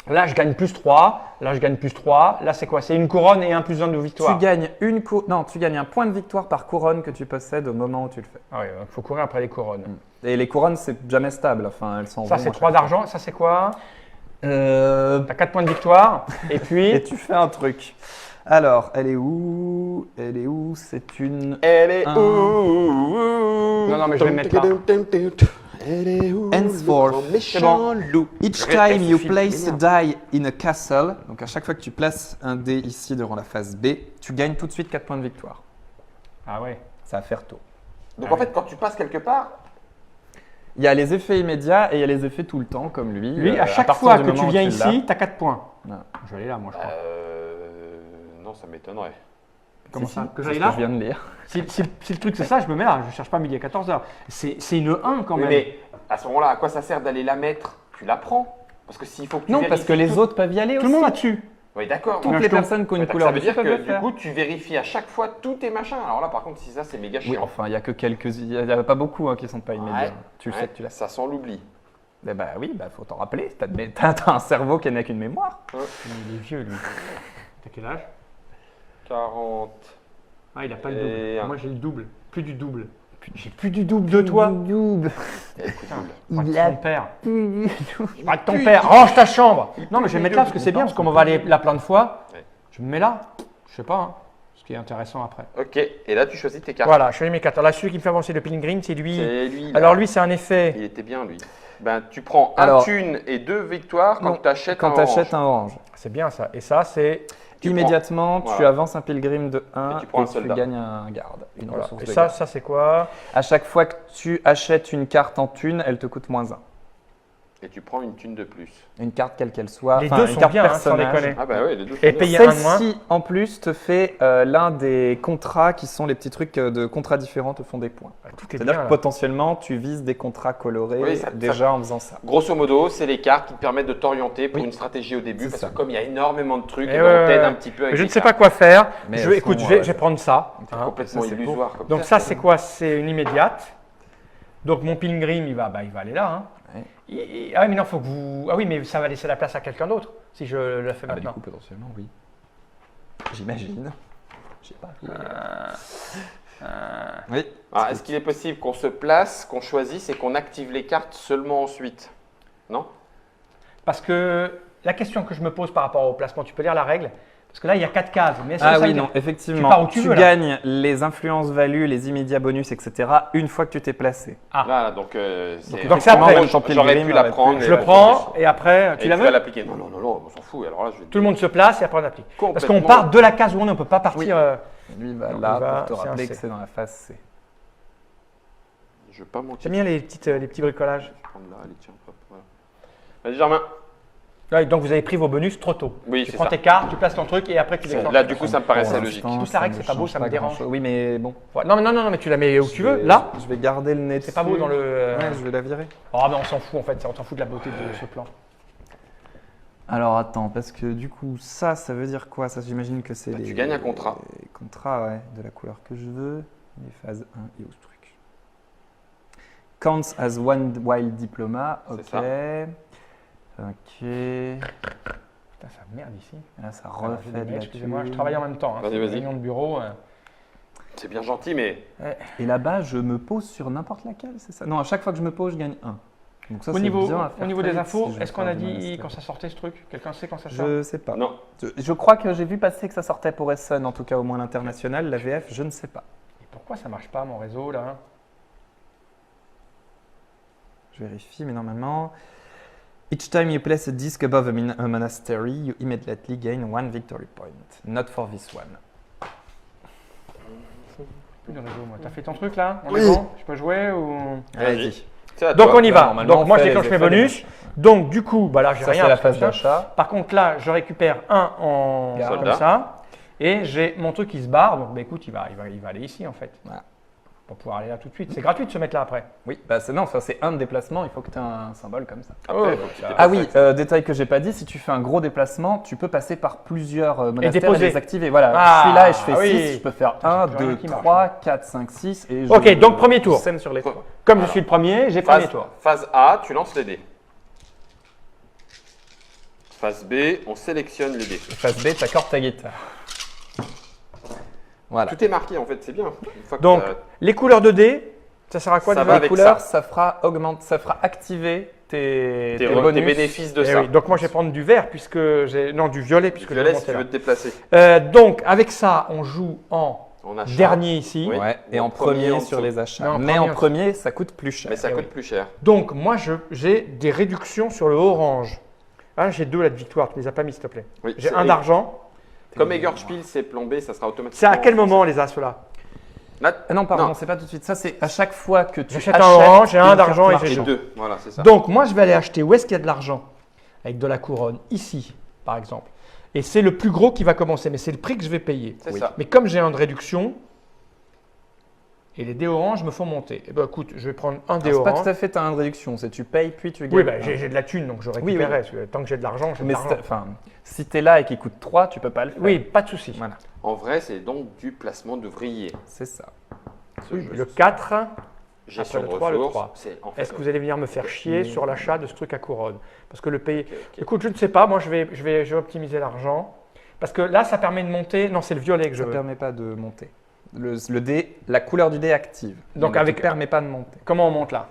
Là je gagne plus 3, là je gagne plus 3, là c'est quoi? C'est une couronne et un plus 1 de victoire. Tu gagnes tu gagnes un point de victoire par couronne que tu possèdes au moment où tu le fais. Ah oui, il faut courir après les couronnes. Et les couronnes, c'est jamais stable. Enfin, elles sont. Ça c'est 3 d'argent, ça c'est quoi? Euh... T'as 4 points de victoire, et puis… Et tu fais un truc. Alors, elle est où? Elle est où? C'est une. Elle est Un. où? Non, non, mais je vais le mettre là. Elle est où? Henceforth. le grand méchant C'est bon. loup. Each Elle time you suffit. place a die in a castle, donc à chaque fois que tu places un dé ici devant la phase B, tu gagnes tout de suite 4 points de victoire. Ah ouais. Ça va faire tôt. Donc en fait, quand tu passes quelque part, Il y a les effets immédiats et il y a les effets tout le temps, comme lui. Lui, à chaque partir fois du que tu moment où viens l'as. ici, t'as 4 points. Non. Je vais aller là moi je crois. non, ça m'étonnerait. Comment Si, ça? si, Que c'est j'aille ce là? que je viens de lire. Si le truc c'est ça, je me mets là, je cherche pas midi à 14h. C'est une 1 quand Oui, même. mais à ce moment-là, à quoi ça sert d'aller la mettre? Tu la prends. Parce que s'il faut que tu Non, parce que vérifies les tout- autres peuvent y aller Tout aussi. le monde là-dessus. Oui, d'accord. Toutes Mais les je trouve- personnes qui ont une Ouais, couleur ça veut dire dessus que peuvent le du faire. coup, tu vérifies à chaque fois tous tes machins. Alors là, par contre, si ça, c'est méga chiant. Oui, enfin, il y a que quelques. Il y a pas beaucoup qui sont pas immédiats. Ouais, Tu le ouais, sais que tu l'as. ça sent l'oubli. Eh bah oui, bah faut t'en rappeler. T'as un cerveau qui n'a qu'une mémoire. Il est vieux lui. T'as quel âge? 40. Ah, il n'a pas le Et double. un. Moi, j'ai le double. Plus du double. J'ai plus du double de toi. Putain, je parle de ton père. Je parle de ton père. Range ta chambre. Non, mais je vais me mettre là parce que c'est bien, parce qu'on va aller là plein de fois. Ouais. Je me mets là. Je sais pas, hein, ce qui est intéressant après. Ok, et là tu choisis tes cartes. Voilà, je fais mes cartes. Alors là, celui qui me fait avancer le Pilgrim, c'est lui. C'est lui. Là. Alors lui, c'est un effet. Il était bien lui. Ben, tu prends un Alors, thune et 2 victoires quand non, tu achètes Quand un tu achètes orange. un orange. C'est bien ça. Et ça, c'est. Tu Immédiatement, tu voilà. avances un pilgrim de 1 Et tu prends un tu soldat. gagnes un garde, une Voilà. ressource Et de ça, garde. ça c'est quoi? À chaque fois que tu achètes une carte en thune, elle te coûte -1. Et tu prends une thune de plus. Une carte quelle qu'elle soit. Les enfin, deux une sont carte bien, hein, sans personnage. déconner. Ah bah oui, les deux. Et sont payer bien. un de moins. Celle-ci, en plus, te fait l'un des contrats qui sont les petits trucs de contrats différents te font des points. Tout est C'est-à-dire bien. que là. potentiellement, tu vises des contrats colorés Oui, ça- déjà en faisant ça. Grosso modo, c'est les cartes qui te permettent de t'orienter pour Oui. une stratégie au début. C'est Parce ça. que comme il y a énormément de trucs, Et eh ben, on ouais, t'aide ouais. un petit peu avec Mais je les ne sais cartes. pas quoi faire. Mais Je elles vais, écoute, sont, je vais prendre ça. C'est hein. complètement ça, c'est beau. illusoire. Comme Donc ça, c'est quoi? C'est une immédiate. Donc mon Pilgrim, il va aller là. Hein. Ouais. Ah oui, mais non, faut que vous. Ah oui, mais ça va laisser la place à quelqu'un d'autre si je le fais Ah, du maintenant. coup, potentiellement, oui. J'imagine. Je sais pas. Oui. Ah, est-ce qu'il est possible qu'on se place, qu'on choisisse et qu'on active les cartes seulement ensuite? Non? Parce que la question que je me pose par rapport au placement, tu peux lire la règle? Parce que là, il y a 4 cases. Mais est-ce que Ah ça oui, veut dire- non, effectivement. Tu pars où tu veux, là. gagnes les influences values, les immédiats bonus, etc. une fois que tu t'es placé. Ah. Voilà, donc donc c'est après. Moi, Ton j'aurais pilgrim pu la aurait pu- prendre. Je et le la prends et après, et tu la vas veux? l'appliquer. Non, non, non, non, on s'en fout. Alors là, je vais Tout le monde se place et après on applique. Parce Complètement. qu'on part de la case où on est, on ne peut pas partir. Oui. Lui va Non, là il va- pour te c'est un rappeler C. que c'est dans la phase C. Je vais pas manquer. J'aime bien les petits bricolages. Je vais prendre là, allez, tiens, hop, voilà. Vas-y, Germain. Ouais, donc vous avez pris vos bonus trop tôt. Oui, Tu c'est prends ça. tes cartes, tu places ton truc et après tu déclenches. Là, du coup, ça me paraissait Pour logique. l'instant, Tous la règle, ne c'est pas beau, change ça me dérange. grand-chose. Oui, mais bon. Ouais, non, mais tu la mets où tu veux. Là, Je vais garder le nez c'est pas beau dessus. dans le. Ouais, je vais la virer. Oh, mais on s'en fout en fait, on s'en fout de la beauté de ce plan. Alors attends, parce que du coup, ça veut dire quoi? Ça, j'imagine que c'est Bah, les. tu gagnes un contrat. Les contrats, ouais, de la couleur que je veux. Les phases 1 et au truc. Counts as one wild diploma. Ok. C'est ça. Ok. Putain, ça merde ici. Et là, ça Alors, refait j'ai de des la mails, excusez-moi, je thune. travaille en même temps. Hein. Vas-y, C'est une vas-y. réunion de bureau. C'est bien gentil, mais Et là-bas, je me pose sur n'importe laquelle, c'est ça? Non, à chaque fois que je me pose, je gagne 1. Donc ça, Au c'est niveau, bien à faire au niveau très des vite infos, si je veux est-ce qu'on faire a du dit monastère. quand ça sortait ce truc? Quelqu'un sait quand ça sort? Je sais pas. non. Je crois que j'ai vu passer que ça sortait pour Essen, en tout cas au moins l'international. La VF, je ne sais pas. Et pourquoi ça marche pas mon réseau là? Je vérifie, mais normalement. Each time you place a disc above a monastery, you immediately gain 1 victory point. Not for this one. Plus de réseau, moi. T'as fait ton truc là? On Oui. est bon? Je peux jouer ou? Allez-y. C'est à Donc toi. on y Là, va. normalement, Donc moi on je fait déclenche les mes effets des bonus. Donc du coup, bah là j'ai Ça, rien. c'est la parce que phase ça- d'achat. Par contre là, je récupère un en Garde. comme ça. Et j'ai mon truc qui se barre. Donc bah, écoute, il va aller ici en fait. Voilà. Pour pouvoir aller là tout de suite. C'est gratuit de se mettre là après. Oui, bah c'est non, enfin, c'est un déplacement, il faut que tu aies un symbole comme ça. Après, Oh, faut que tu bah, Ah dépasses oui, ça. détail que j'ai pas dit, si tu fais un gros déplacement, tu peux passer par plusieurs monastères et déposer. les activer. Voilà, Ah, je suis là et je fais ah 6, oui. je peux faire Putain, 1, j'ai plus rien 2, qui marche. 3, 4, 5, 6 et je Ok, donc premier tour. sème sur les 3. Comme Alors. je suis le premier, j'ai premier Phase, tour. phase A, tu lances les dés. Phase B, on sélectionne les dés. Phase B, tu accordes ta guitare. Voilà. Tout est marqué en fait, c'est bien. Une fois que Donc t'as- les couleurs de dés, ça sert à quoi Ça déjà? va Les avec couleurs, ça. ça fera activer tes tes bonus. bénéfices de Eh ça. oui, donc moi je vais prendre du vert puisque j'ai non du violet puisque Du je violet vais si tu monter veux te déplacer. là. Donc avec ça, on joue en On achète. dernier ici. Oui. Ouais, et Ou en en premier, premier en sur dessous. les achats. Non, en Mais premier, en en premier, ça coûte plus cher. Mais ça Eh coûte oui. plus cher. Donc moi j'ai des réductions sur le orange. Ah, j'ai 2 là de victoire, tu les as pas mis s'il te plaît. Oui, J'ai c'est- un d'argent. Comme Eggerspiel, c'est plombé, ça sera automatiquement. C'est à quel moment les as là? Là, Ah non, pardon, Non. c'est pas tout de suite. Ça, c'est à chaque fois que tu J'achète achètes un orange, j'ai un une d'argent carte et j'ai marchande. et deux, voilà, c'est ça. Donc moi je vais aller acheter où est-ce qu'il y a de l'argent avec de la couronne ici par exemple. Et c'est le plus gros qui va commencer, mais c'est le prix que je vais payer. C'est Oui. ça. Mais comme j'ai un de réduction et les dés orange me font monter. Eh ben écoute, je vais prendre un dé Alors, c'est pas orange. tout à fait ta réduction, c'est tu payes puis tu gagnes. Oui, ben, j'ai de la thune donc je oui. récupérerai. Parce que tant que j'ai de l'argent, j'ai de Mais l'argent. enfin, si tu es là et qu'il coûte 3, tu peux pas le faire. Oui, pas de souci. Voilà, En vrai, c'est donc du placement d'ouvriers. c'est ça. Ce Oui, jeu. le 4. Gestion après de le 3, le ressources. 3. C'est en fait. Est-ce que vous allez venir me faire chier sur l'achat de ce truc à couronne? Parce que le payer. Ok, ok. Écoute, je ne sais pas. Moi, je vais optimiser l'argent. Parce que là, ça permet de monter. Non, c'est le violet que je Ça veux. permet pas de monter. Le dé, la couleur du dé active. Donc, Il ne avec- te permet pas de monter. Comment on monte là?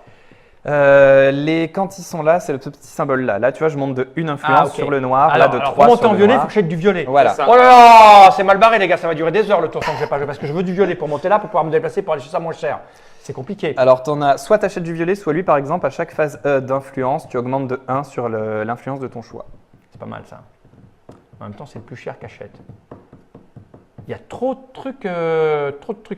Quand ils sont là, c'est le petit symbole là. Là, tu vois, je monte de une influence ok. sur le noir, Alors, là de alors, 3 pour monter sur en le violet, il noir. faut que j'aie du violet. Voilà. C'est ça. Oh là là, c'est mal barré les gars, ça va durer des heures le tour sans que j'ai pas joué parce que je veux du violet pour monter là pour pouvoir me déplacer pour aller chercher ça moins cher. C'est compliqué. Alors, soit tu achètes du violet, soit lui, par exemple, à chaque phase d'influence, tu augmentes de 1 sur l'influence de ton choix. C'est pas mal ça. En même temps, c'est le plus cher qu'achète. Il y a trop de trucs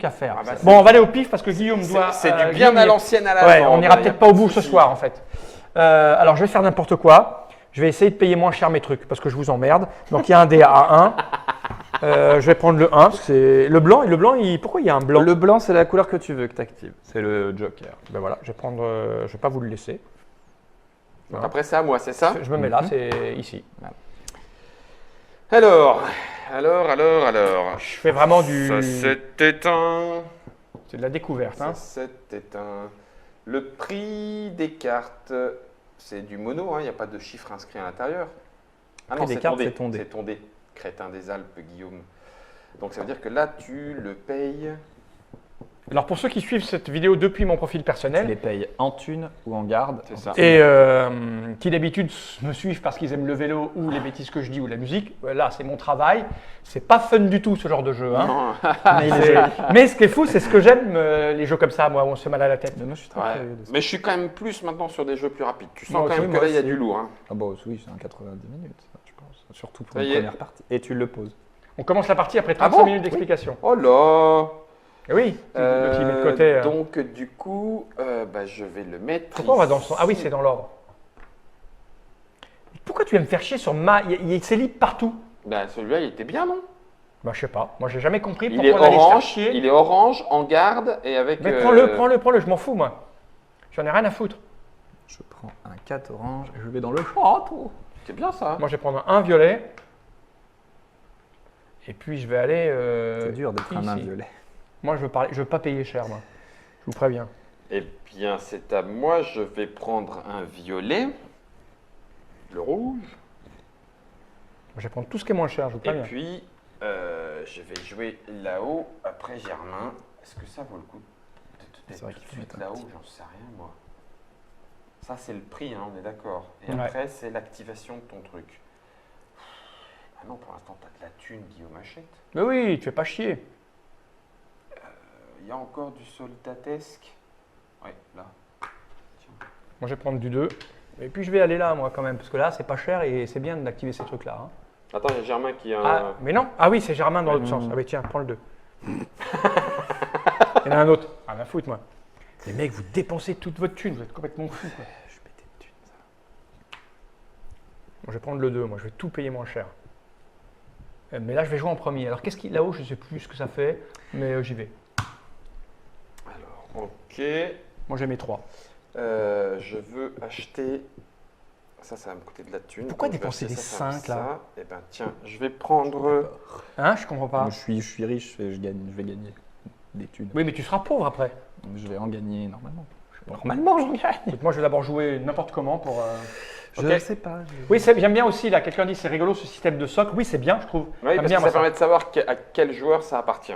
à faire. Ah bah, Bon, on va aller au pif parce que Guillaume doit. C'est du bien Guillaume, à l'ancienne à la Ouais, lampe, on n'ira y a peut-être pas pas au de bout ce souci. soir en fait. Alors, je vais faire n'importe quoi. Je vais essayer de payer moins cher mes trucs parce que je vous emmerde. Donc, il y a un dé à 1. Je vais prendre le 1 parce que c'est le blanc. Et le blanc, pourquoi il y a un blanc? Le blanc, c'est la couleur que tu veux que tu actives. C'est le joker. Ben voilà, je vais prendre. Je vais pas vous le laisser. Donc après, c'est à moi, c'est ça? Je me mets là, c'est ici. Alors. Je fais vraiment du. Ça s'est éteint. C'est de la découverte. Ça Hein. s'est éteint. Le prix des cartes, c'est du mono, il n'y a pas de chiffre inscrit à l'intérieur. Ah prix des cartes, c'est ton dé. C'est ton dé, crétin des Alpes, Guillaume. Donc ça veut dire que là, tu le payes. Alors pour ceux qui suivent cette vidéo depuis mon profil Tu personnel les payes en thune ou en garde. C'est ça. et qui d'habitude me suivent parce qu'ils aiment le vélo ou les bêtises que je dis ou la musique, là c'est mon travail. C'est pas fun du tout ce genre de jeu. Hein. Non. Mais ce qui est fou, c'est ce que j'aime, les jeux comme ça, moi, où on se fait mal à la tête. Mais moi, je suis très Ouais. curieux de ça. Mais je suis quand même plus maintenant sur des jeux plus rapides. Tu sens Moi quand aussi, même que moi là, il y a aussi. du lourd. Ah bon, oui, c'est un 90 minutes, ça, je pense. Surtout pour Ça une y est. première partie. Et tu le poses. On commence la partie après Ah 35 bon minutes d'explication. Oh là. Et oui, tu mets de côté. Donc du coup, je vais le mettre. Pourquoi on va dans son... Ah oui, ici. c'est dans l'ordre. Pourquoi tu vas me faire chier sur ma... C'est libre partout. Bah, celui-là, il était bien, non? Bah je sais pas. Moi j'ai jamais compris Il est pourquoi on allait se faire orange. chier. Il est orange en garde et avec. Mais prends-le, je m'en fous moi. J'en ai rien à foutre. Je prends un 4 orange et je vais dans le château. C'est bien ça. Moi je vais prendre un violet. Et puis je vais aller. C'est dur d'être un nain ici. violet. Moi je veux pas payer cher moi. Je vous préviens. Eh bien, c'est à moi. Je vais prendre un violet, le rouge, Je vais prendre tout ce qui est moins cher, je vous et préviens. puis je vais jouer là-haut après Germain. Est-ce que ça vaut le coup de C'est vrai tout qu'il de faut suite mettre un là-haut? petit- J'en sais rien, moi. Ça, c'est le prix, on est d'accord. Et Ouais. après, c'est l'activation de ton truc. Ah non, pour l'instant, tu as de la thune, Guillaume achète. Mais oui, tu fais pas chier. Il y a encore du soldatesque. Ouais, là. Tiens. Moi je vais prendre du 2. Et puis je vais aller là moi quand même, parce que là c'est pas cher et c'est bien d'activer ces trucs là. Attends, il y a Germain qui a un... Ah, mais non. Ah oui, c'est Germain dans l'autre sens. Ah oui, tiens, prends le 2. Il y en a un autre. Ah, la foutre, moi. Les mecs, vous dépensez toute votre thune, vous êtes complètement fous. Quoi. Je vais péter de thunes, ça. Moi, je vais prendre le 2, moi, je vais tout payer moins cher. Mais là, je vais jouer en premier. Alors, qu'est-ce qu'il là-haut, je ne sais plus ce que ça fait, mais j'y vais. Alors, ok. Moi, j'ai mes 3. Je veux acheter... Ça va me coûter de la thune. Pourquoi Donc, je vais dépenser acheter des ça, 5, là? Eh ben tiens, je vais prendre... Hein, je comprends pas. Moi, je suis riche et je vais gagner des thunes. Oui, mais tu seras pauvre après. Je vais en gagner normalement. Normalement, j'en gagne. Moi, je vais d'abord jouer n'importe comment pour. Je Ok. sais pas. Oui, j'aime bien aussi, là. Quelqu'un dit c'est rigolo ce système de socle. Oui, c'est bien, je trouve. Oui, J'aime parce bien, que moi, ça permet de savoir à quel joueur ça appartient.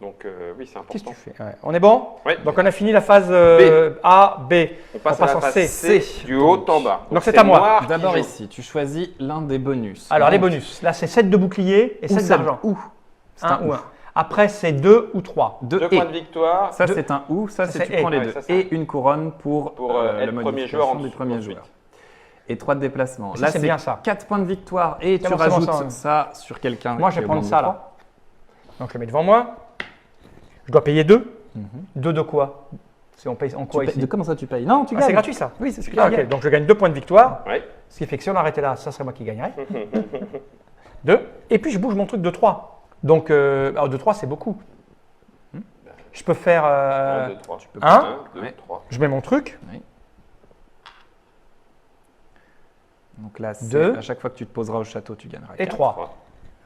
Donc oui, c'est Qu'est-ce que important. tu fais? Ouais. On est bon? Oui. Donc, on a fini la phase A, B. On passe On à passe la en phase C. C, du haut en bas. Donc, c'est à moi. noir qui D'abord joue. ici, tu choisis l'un des bonus. Alors, les Donc, bonus. Là, c'est 7 de bouclier et ou 7 ça- d'argent. Ou. C'est Un un ou ou. un. Après, c'est 2 ou 3. Deux Deux et. points de victoire. Ça, Deux. c'est un ou. Ça, Ça, c'est c'est tu prends et. les Ouais, deux. ça, c'est Et une couronne pour, être la premier joueur modification du premier ensuite. joueur. Et 3 de déplacement. Ça, c'est bien, ça. 4 points de victoire et tu Tiens, c'est bon, rajoutes ça, ça sur quelqu'un. Moi, je qui vais prendre augmente ça de là. Donc, je le mets devant moi. Je dois payer 2. 3. 2 de quoi? Si on paye en quoi ici? Comment ça tu payes? Non, tu Ah, gagnes. c'est gratuit ça? Oui, c'est ce que Ah, tu ok, gagnes. donc je gagne 2 points de victoire. Ouais. Ce qui fait que si on arrêtait là, ça serait moi qui gagnerais. 2. Et puis je bouge mon truc de 3. Donc, alors de 3, c'est beaucoup. Je peux faire. 1, 2, 3. un. 1, 2, Ouais. 3. Je mets mon truc. Donc là, c'est Deux. à chaque fois que tu te poseras au château, tu gagneras. Et 4. 3.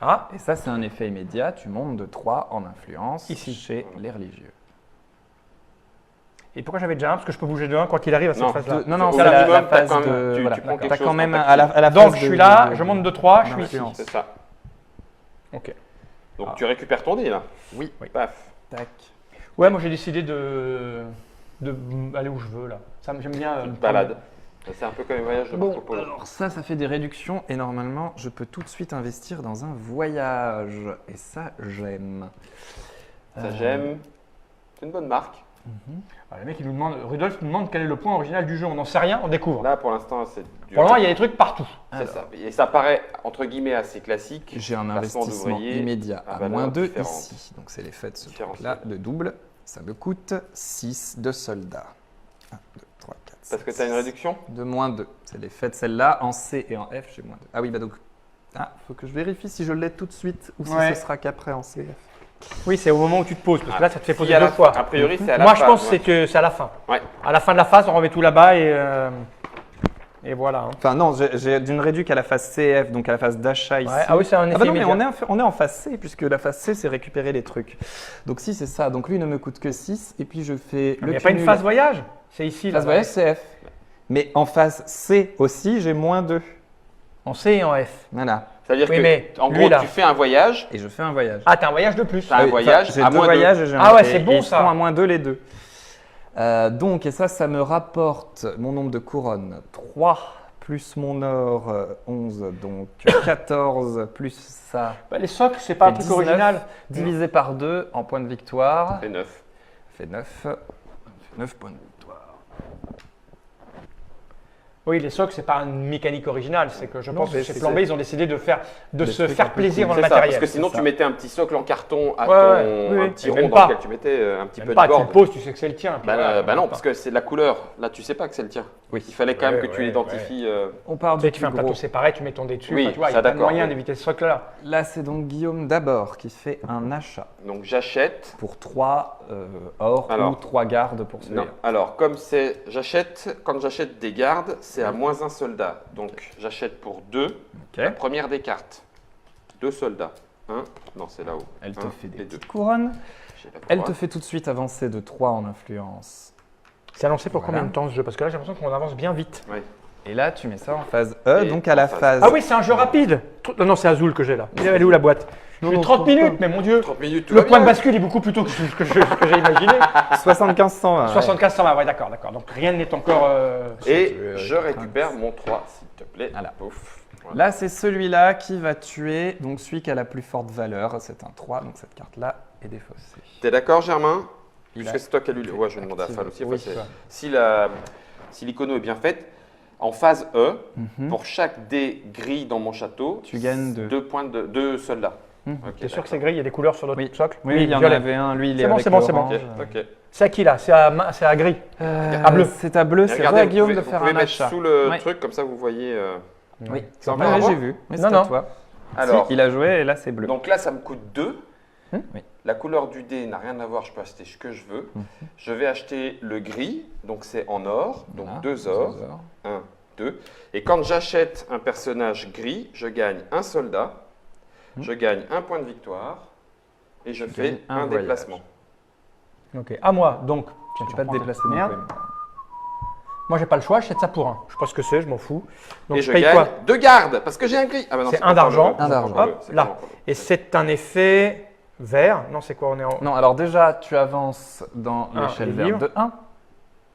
Ah, Et ça, c'est un effet immédiat. Tu montes de 3 en influence Ici. chez les religieux. et pourquoi j'avais déjà 1? Parce que je peux bouger de 1 quoi qu'il arrive à cette Non, phase-là. Non, non, Au c'est la minimum, t'as phase quand même- de. tu Voilà. prends quelque T'as chose quand même pour à la phase Donc je de- suis là, de- je monte de 3, je suis ici. d'influence. C'est ça. Ok. Donc tu récupères ton dé là. Oui. Paf. Tac. Ouais, moi j'ai décidé de aller où je veux là. Ça, j'aime bien. Tu te balades. C'est un peu comme les voyages de Marco Bon, Polo. alors ça fait des réductions et normalement, je peux tout de suite investir dans un voyage. Et ça, j'aime. Ça j'aime. C'est une bonne marque. Le mec, Rudolf nous demande quel est le point original du jeu. On n'en sait rien, on découvre. Là pour l'instant c'est dur. Pour le moment, il y a des trucs partout. C'est ça. Et ça paraît entre guillemets assez classique. J'ai un Placement investissement d'ouvriers immédiat à à valeur moins 2 différente. ici. Donc c'est l'effet de ce Différentiel. truc-là de double. Ça me coûte 6 de soldats. 1, 2, 3, 4, 5, Parce que tu as une réduction. de moins 2. C'est l'effet de celle-là. En C et en F, j'ai moins 2. Ah oui, bah donc. Ah, faut que je vérifie si je l'ai tout de suite ou si Ouais. ce sera qu'après en CF. Oui, c'est au moment où tu te poses, parce que là, ça te fait Si poser à la deux fois. fin- A priori c'est à la Moi, fin. je pense ouais. que c'est à la fin. Ouais. À la fin de la phase, on remet tout là-bas et voilà. Hein. Enfin, non, j'ai d'une réduc à la phase CF, donc à la phase d'achat ici. Ouais. Ah oui, c'est un effet Ah bah non, mais immédiat. on est en phase C, puisque la phase C, c'est récupérer les trucs. Donc si, c'est ça. Donc lui, il ne me coûte que 6, et puis je fais Il le n'y a pas une cumul. phase voyage? C'est ici. Phase là. voyage, CF. Mais en phase C aussi, j'ai moins 2. En C et en F. Voilà. C'est-à-dire Oui, que mais en lui, gros là. tu fais un voyage. Et je fais un voyage. Ah, t'as un voyage de plus. T'as un Oui, voyage j'ai à deux moins voyages et j'ai Ah un- ouais, et- c'est bon, et ils ça. seront à moins 2 les deux. Donc, et ça me rapporte mon nombre de couronnes 3 plus mon or 11, donc 14 plus ça. Bah, les socles, c'est pas un fait truc 19, original. Divisé par 2 en points de victoire. C'est 9. Fait 9. 9 points de victoire. Oui, les socles, c'est pas une mécanique originale. C'est que je Non, pense que mais chez c'est- Plan B, ils ont décidé de Des se trucs faire un peu plaisir cool. dans le C'est ça, parce matériel. que sinon c'est tu ça. mettais un petit socle en carton à Ouais, ton ouais, oui, un oui. petit Et rond même dans pas. lequel tu mettais un petit peu Même de pas, tu board. le poses, tu sais que c'est le tien. puis Bah, voilà, bah non, même parce pas. que c'est de la couleur. Là, tu sais pas que c'est le tien. Oui. Il fallait quand même Ouais, que tu ouais, l'identifies. On part Dès du que tu fais un plus plateau gros. séparé, tu mets ton dé dessus. Oui, Enfin, tu vois, il y ça, a pas de d'accord, moyen oui. d'éviter ce socle-là. Là, c'est donc Guillaume d'abord qui fait un achat Donc j'achète. pour 3 or Alors. ou 3 gardes pour Non. celui-là. Alors, comme c'est. Quand j'achète des gardes, c'est à moins un soldat. Donc j'achète pour 2. La Ok. première des cartes. 2 soldats. 1. Non, c'est là-haut. Elle te Un fait des et deux. petites couronnes. J'ai la Elle trois. te fait tout de suite avancer de 3 en influence. C'est annoncé pour Voilà. combien de temps ce jeu? Parce que là, j'ai l'impression qu'on avance bien vite. Ouais. Et là, tu mets ça en phase E, Et donc à la en phase- phase. Ah oui, c'est un jeu rapide. Non, c'est Azul que j'ai là. Elle est où la boîte? Non, J'ai non, 30 je pense minutes, mais mon Dieu. 30 minutes, tout Le va point de bien. bascule est beaucoup plus tôt que ce que j'ai imaginé. 75 120. ouais. 75 120, ouais, d'accord. Donc rien n'est encore. Et veux, je avec récupère mon 3, s'il te plaît. Voilà. Pouf. Voilà. Là, c'est celui-là qui va tuer, donc celui qui a la plus forte valeur. C'est un 3, donc cette carte-là est défaussée. T'es d'accord, Germain? Il Puisque a- c'est toi qui as lu. Ouais, je vais demander à Fal aussi. Oui, Enfin, c'est ça. si l'icono est bien faite, en phase E, Mhm. pour chaque dé gris dans mon château, Tu gagnes deux. 2 points de 2 soldats. Mhm. Ok, T'es sûr d'accord. que c'est gris? Il y a des couleurs sur notre Oui. socle? Oui, il y en violet. avait un, lui, il est C'est bon, avec c'est bon, c'est bon. l'orange. Ok, ok. C'est à qui là? C'est à gris. À bleu. C'est à bleu, Et c'est regardez, vrai à vous Guillaume pouvez- de vous faire pouvez un mettre achat. sous le Ouais. truc, comme ça vous voyez. Oui, C'est oui, encore à moi j'ai vu. Mais c'est Non, à non. toi. Alors, Si, il a joué et là, c'est bleu. donc là, ça me coûte 2. Oui. La couleur du dé n'a rien à voir, je peux acheter ce que je veux. Je vais acheter le gris, donc c'est en or, donc Voilà, 2 ors. 1, 2. Et quand j'achète un personnage gris, je gagne un soldat, je gagne un point de victoire et je fais gagnes un un voyage. déplacement. Ok, à moi. Donc, Tu tu peux pas te prends ta déplacer petite non merde. plus. Moi, j'ai pas le choix, j'achète ça pour 1. Je sais pas ce que c'est, je m'en fous. Donc, et je je paye gagne quoi? 2 gardes, parce que j'ai un gris. Ah bah non, C'est pas un d'argent. pour le- Un d'argent. c'est pas pour le- Hop, c'est là. pas pour le- Et c'est un effet vert. Non, c'est quoi? On est en. Non, alors déjà, tu avances dans Ah, l'échelle les verte livres. de 1.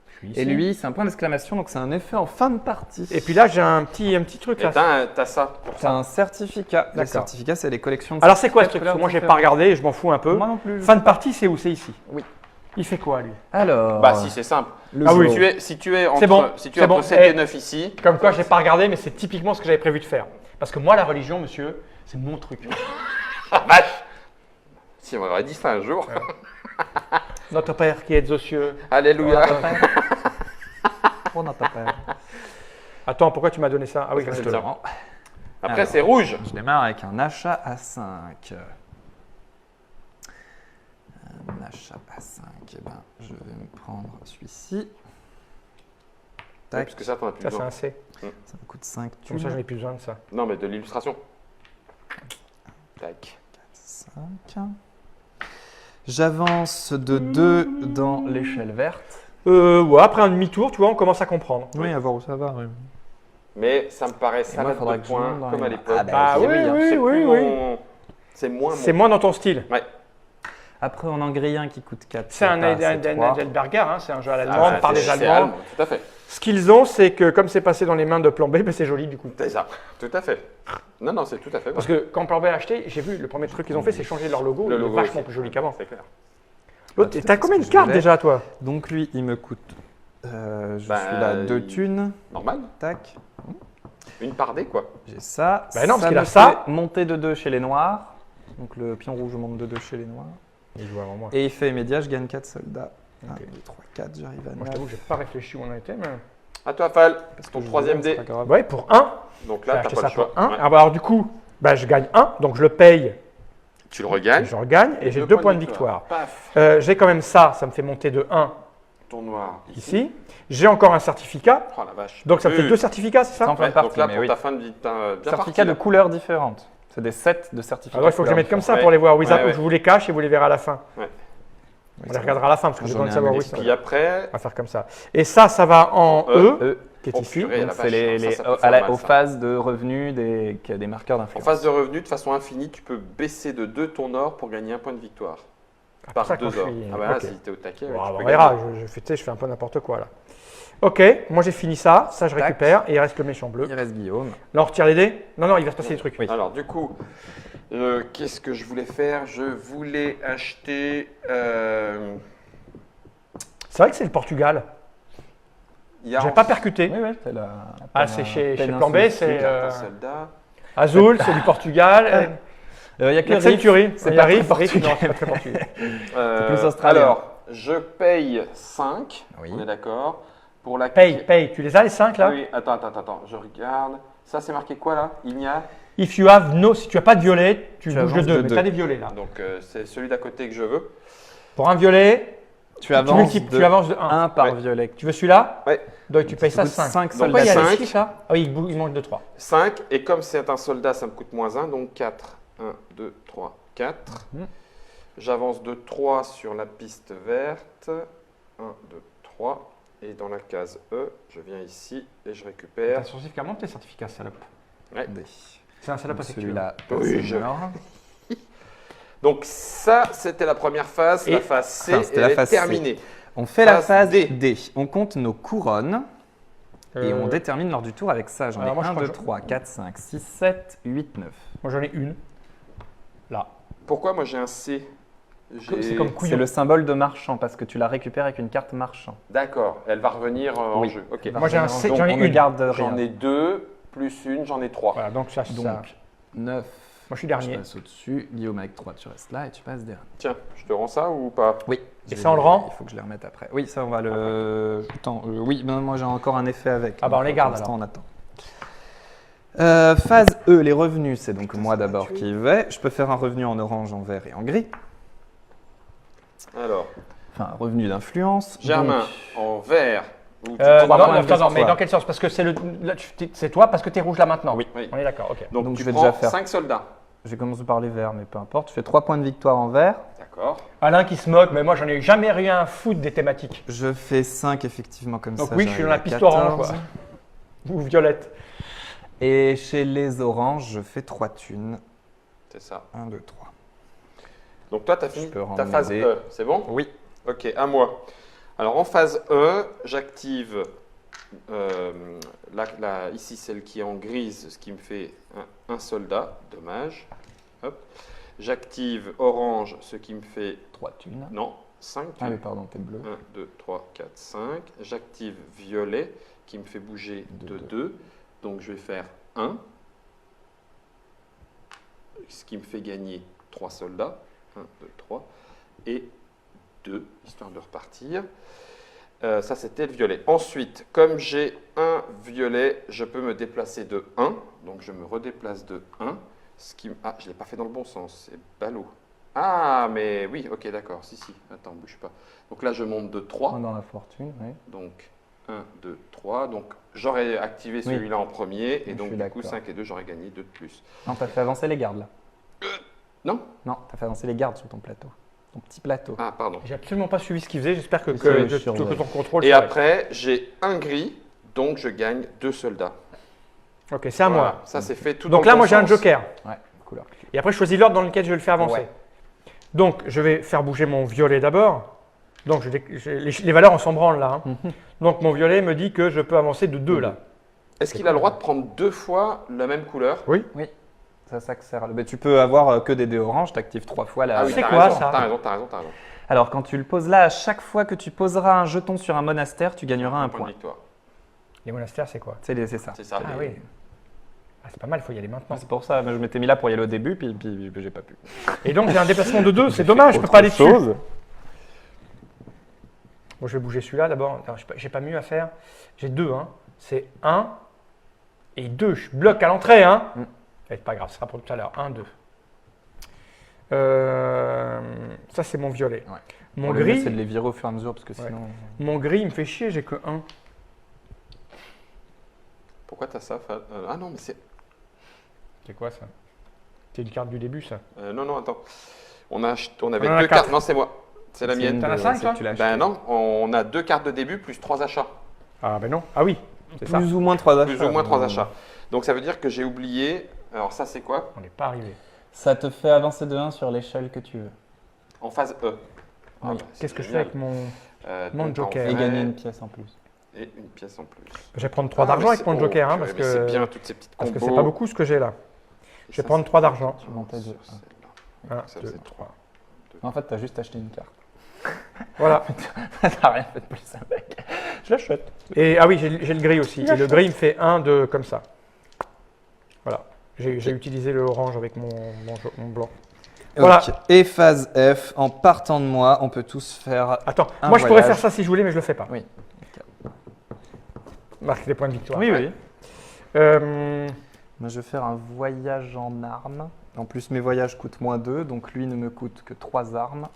Je suis Et ici. lui, c'est un point d'exclamation, donc c'est un effet en fin de partie. Et puis là, j'ai un petit truc Et là. t'as ça pour tu ça. as un certificat. Les D'accord. certificats, c'est les collections de Alors, c'est quoi ce truc? certificats Parce que moi, j'ai différents. pas regardé et je m'en fous un peu. Moi non plus. Fin de partie, c'est où? C'est ici. Oui. Il fait quoi, lui? Alors. Bah si, c'est simple. le Ah oui. jeu. Si tu es entre, C'est bon, si tu c'est es entre bon. 7 Eh. et 9 ici, Comme quoi, j'ai pas regardé, mais c'est typiquement ce que j'avais prévu de faire. Parce que moi, la religion, monsieur, c'est mon truc. vache. Si on m'aurait dit ça un jour. Notre Père qui êtes aux cieux. Alléluia. On n'a pas peur. Attends, pourquoi tu m'as donné ça? Ah oui, Parce que reste c'est là. le Après, Alors. c'est rouge. Je démarre avec un achat à 5. Un achat à 5. Eh ben, je vais me prendre celui-ci. Oui, Tac. parce que ça, t'en as plus Ça, c'est besoin. un C. Ça me coûte 5 Comme ça, j'en ai plus besoin de ça. Non, mais de l'illustration. Tac. 5. J'avance de 2 dans l'échelle verte. Ouais, après un demi-tour, tu vois, on commence à comprendre. Oui, à voir où ça va. Mais ça me paraît moi, salade faudra de que je monte points, dans comme les à mains. l'époque. Ah bah, Ah oui, oui, hein. oui, C'est oui, plus oui. mon- C'est moins C'est moins dans ton style. Ouais. Après, on en grille un qui coûte 4. C'est un Edelberger, hein, c'est un jeu à l'allemande par des Allemands. allemand, tout à fait. Ce qu'ils ont, c'est que comme c'est passé dans les mains de Plan B, ben, c'est joli du coup. C'est ça, tout à fait. Non, c'est tout à fait. Parce que quand Plan B a acheté, j'ai vu le premier truc qu'ils ont fait, c'est changer leur logo. Le Il est logo vachement aussi. plus joli qu'avant. C'est clair. L'autre, Bah, t'as combien de ce que je cartes voulais. déjà, toi? Donc lui, il me coûte. Je Bah, suis là 2 thunes. Normal. Tac. Une par dé, quoi. J'ai ça. Bah non, parce qu'il me a ça. fait monter de 2 chez les noirs. Donc le pion rouge monte de 2 chez les noirs. Il joue avant moi. Et effet immédiat, je gagne 4 soldats. 1, Ok. 2, 3, 4, j'arrive à 9. Moi, je t'avoue que j'ai pas réfléchi où on en était, mais. À toi, Fal. Parce que Ton je troisième disais, dé. c'est pas grave. Ouais, pour 1. Donc J'ai là, t'as acheté pas ça le choix. pour 1. Ouais. Alors, du coup, bah, je gagne 1, donc je le paye. Tu le regagnes. Je regagne et j'ai 2 points de victoire. Paf. J'ai quand même ça me fait monter de 1 Ton noir. ici. J'ai encore un certificat, Oh la vache. donc ça me fait Oui. 2 certificats, c'est ça? Sans fin de Ouais, partie, donc là, mais pour oui. ta fin de vie, t'as bien Certificats parti, de là. couleurs différentes. C'est des sets de certificats. Alors, il faut que je les mette comme ça pour les voir. Oui, Ouais. je vous les cache et vous les verrez à la fin. Ouais. On les regardera à la fin parce que j'ai J'en besoin de ai savoir un où ils multi- sont. Puis après, On va faire comme ça. Et ça va en E, qui est Oh, ici. purée. Donc la c'est vache, les, ça peut faire mal, aux ça. phases de revenus qui a des marqueurs en d'influence. phase de revenu, de façon infinie, tu peux baisser de 2 ton or pour gagner 1 point de victoire. Par ça, quand 2 je or. suis- Ah bah là, ok. si t'es au taquet, Bon, ouais, tu on peux verra, gagner. je fais un peu n'importe quoi là. Ok, moi j'ai fini ça je Tac. récupère et il reste le méchant bleu. Il reste Guillaume. Là on retire les dés? Non, il va se passer des trucs. Oui. Alors, du coup, qu'est-ce que je voulais faire? Je voulais acheter. C'est vrai que c'est le Portugal. Il y a J'ai en- pas percuté. Oui, oui, c'est la. Ah, c'est chez péninsule Plan B, c'est un soldat. Azul, c'est du Portugal. Il y a que le L'accent Riff. Curie, c'est il pas arrive, très Riff, non, c'est pas très portugais. plus australien. Alors, je paye 5. Oui. On est d'accord. Pour la Paye, tu les as les 5 là? Oui, attends. Je regarde. Ça, c'est marqué quoi là? Il n'y a. If you have no, si tu as pas de violet, tu Tu bouges de avances 2, de mais deux. tu as des violets là. Donc, c'est celui d'à côté que je veux. Pour un violet, Tu avances de tu avances de 1. 1 par Ouais. violet. Tu veux celui-là? Ouais. Donc tu payes ça coûte 5. 5 Donc, soldats. Pourquoi il y a cinq. les 6 là? Ah oui, il manque de 3. 5. Et comme c'est un soldat, ça me coûte moins 1. Donc 4. 1, 2, 3, 4. Mhm. J'avance de 3 sur la piste verte. 1, 2, 3. Et dans la case E, je viens ici et je récupère. T'as certificat, tes certificats, salope. Ouais. C'est un salope à Celui-là, Oui, c'est mort. Donc ça, c'était la première phase. Et- La phase C, Enfin, c'était elle la est phase C. terminée. On fait la Phase phase D. D. On compte nos couronnes et on détermine lors du tour avec ça. J'en ai Alors moi, je 1, crois 2, que- 3, 4, 5, 6, 7, 8, 9. Moi j'en ai une. Là. Pourquoi moi j'ai un C? C'est comme C'est couillon. le symbole de marchand parce que tu la récupères avec une carte marchand. D'accord, elle va revenir en Oui. jeu. Ok. Moi, j'ai un C, Donc, j'en ai on ne une. garde rien. J'en ai 2, plus une, j'en ai 3. Voilà, donc ça. Donc, 9. Moi je suis Je dernier. passe au-dessus. Guillaume avec 3, tu restes là et tu passes derrière. Tiens, je te rends ça ou pas? Oui. Et ça, on le rend Il faut que je les remette après. Oui, ça, on va le. Attends, oui, ben, moi j'ai encore un effet avec. Ah bah, on Donc, les garde, pour l'instant, alors. on attend. Phase E, les revenus, c'est donc moi d'abord qui y vais. Je peux faire un revenu en orange, en vert et en gris. Alors, Enfin, un revenu d'influence. Germain, Donc, en vert. Ou tu- trois points de attends, mais victoire. dans quel sens? Parce que c'est toi parce que t'es rouge là maintenant. Oui. Oui. On est d'accord, ok. Donc, Donc, tu je vais prends déjà faire. 5 soldats. Je vais commencer par les verts, mais peu importe. Je fais 3 points de victoire en vert. D'accord. Alain qui se moque, mais moi j'en ai jamais rien à foutre des thématiques. Je fais 5 effectivement comme Donc ça. oui, je suis j'arrive dans la à piste 14. orange, quoi. Ou violette. Et chez les oranges, je fais 3 thunes. C'est ça. 1, 2, 3. Donc toi, tu as fini peux rendre ta phase mes dés. E, c'est bon? Oui. Ok, à moi. Alors en phase E, j'active ici celle qui est en grise, ce qui me fait un soldat, dommage. Hop. J'active orange, ce qui me fait, 3 thunes. non, 5. Ah oui, pardon, t'es bleu. 1, 2, 3, 4, 5. J'active violet, qui me fait bouger de 2. Donc je vais faire 1, ce qui me fait gagner 3 soldats. 1, 2, 3. Et 2, histoire de repartir. Ça, c'était le violet. Ensuite, comme j'ai un violet, je peux me déplacer de 1. Donc, je me redéplace de 1. Ah, je ne l'ai pas fait dans le bon sens. C'est ballot. Ah, mais oui, ok, d'accord. Si. Attends, bouge pas. Donc là, je monte de 3. Dans la fortune, oui. Donc, 1, 2, 3. Donc, j'aurais activé celui-là en premier. Et Je donc, suis du coup, d'accord. 5 et 2, j'aurais gagné 2 de plus. Non, t'as fait avancer les gardes là. Non? Non, t'as fait avancer les gardes sur ton plateau. Ton petit plateau. Ah, pardon. J'ai absolument pas suivi ce qu'il faisait. J'espère que surveille. ton contrôle. Et serait- après, j'ai un gris. Donc, je gagne 2 soldats. Ok, c'est à Voilà. moi. Ça, c'est fait tout Donc dans là, le moi bon j'ai un sens. joker. Ouais. couleur. Et après, je choisis l'ordre dans lequel je vais le faire avancer. Ouais. Donc, je vais faire bouger mon violet d'abord. Donc, les valeurs, on s'en branle là. Hein. Donc, mon violet me dit que je peux avancer de 2 là. Est-ce qu'il a le droit de prendre 2 fois la même couleur? Oui. Oui, ça s'accélère. Mais tu peux avoir que des dés oranges, tu actives 3 fois la. Ah oui, C'est t'as quoi, raison, ça? T'as raison. Alors, quand tu le poses là, à chaque fois que tu poseras un jeton sur un monastère, tu gagneras un de point. victoire. Les monastères, c'est quoi? C'est ça. C'est ça. Ah oui. Ah, c'est pas mal, il faut y aller maintenant. C'est pour ça, moi, je m'étais mis là pour y aller au début, puis j'ai pas pu. Et donc, j'ai un déplacement de 2, c'est dommage, je peux pas aller dessus. Bon, je vais bouger celui-là d'abord. J'ai pas mieux à faire. J'ai 2, hein. C'est 1 et 2. Je bloque à l'entrée, hein. C'est pas grave, ce sera pour tout à l'heure. 1, 2. Ça, c'est mon violet. Ouais. Mon Le mieux, gris, c'est de les virer au fur et à mesure, parce que sinon. mon gris, il me fait chier, j'ai que 1. Pourquoi t'as ça Ah non, mais c'est. C'est quoi ça? C'est une carte du début, ça. Non, attends. On avait On en a 2 4. cartes. Non, c'est moi. C'est la mienne. T'en as 5, c'est toi que tu l'as Ben acheté. non, on a 2 cartes de début plus 3 achats. Ah, ben non. Ah oui, c'est ça. Plus ou moins 3 achats. Plus ou moins 3 achats. Donc ça veut dire que j'ai oublié. Alors ça, c'est quoi? On n'est pas arrivé. Ça te fait avancer de 1 sur l'échelle que tu veux. En phase E. Ah, Oui. bah, c'est Qu'est-ce que je fais génial. avec mon. mon Donc, joker? en Et vrai, gagner une pièce en plus. Et une pièce en plus. Je vais prendre 3 Ah, d'argent mais avec mon c'est- joker, hein, purée, parce mais c'est que bien toutes ces petites parce combos. que c'est pas beaucoup ce que j'ai là. Et Je vais ça, prendre c'est- 3 d'argent. Tu montes à sur deux. celle-là. 1, Ça 2, faisait 3. En fait, t'as juste acheté une carte. Voilà. T'as rien fait de plus avec. Je l'achète. Et ah oui, j'ai le gris aussi. Et le gris, il me fait 1 de comme ça. Voilà. J'ai utilisé le orange avec mon blanc. Voilà. Ok. Et phase F, en partant de moi, on peut tous faire. Attends, Un moi je pourrais voyage. faire ça si je voulais, mais je le fais pas. Oui. Marque des points de victoire. Oui, oui. Euh, Moi, je vais faire un voyage en armes. En plus, mes voyages coûtent moins 2, donc lui ne me coûte que 3 armes.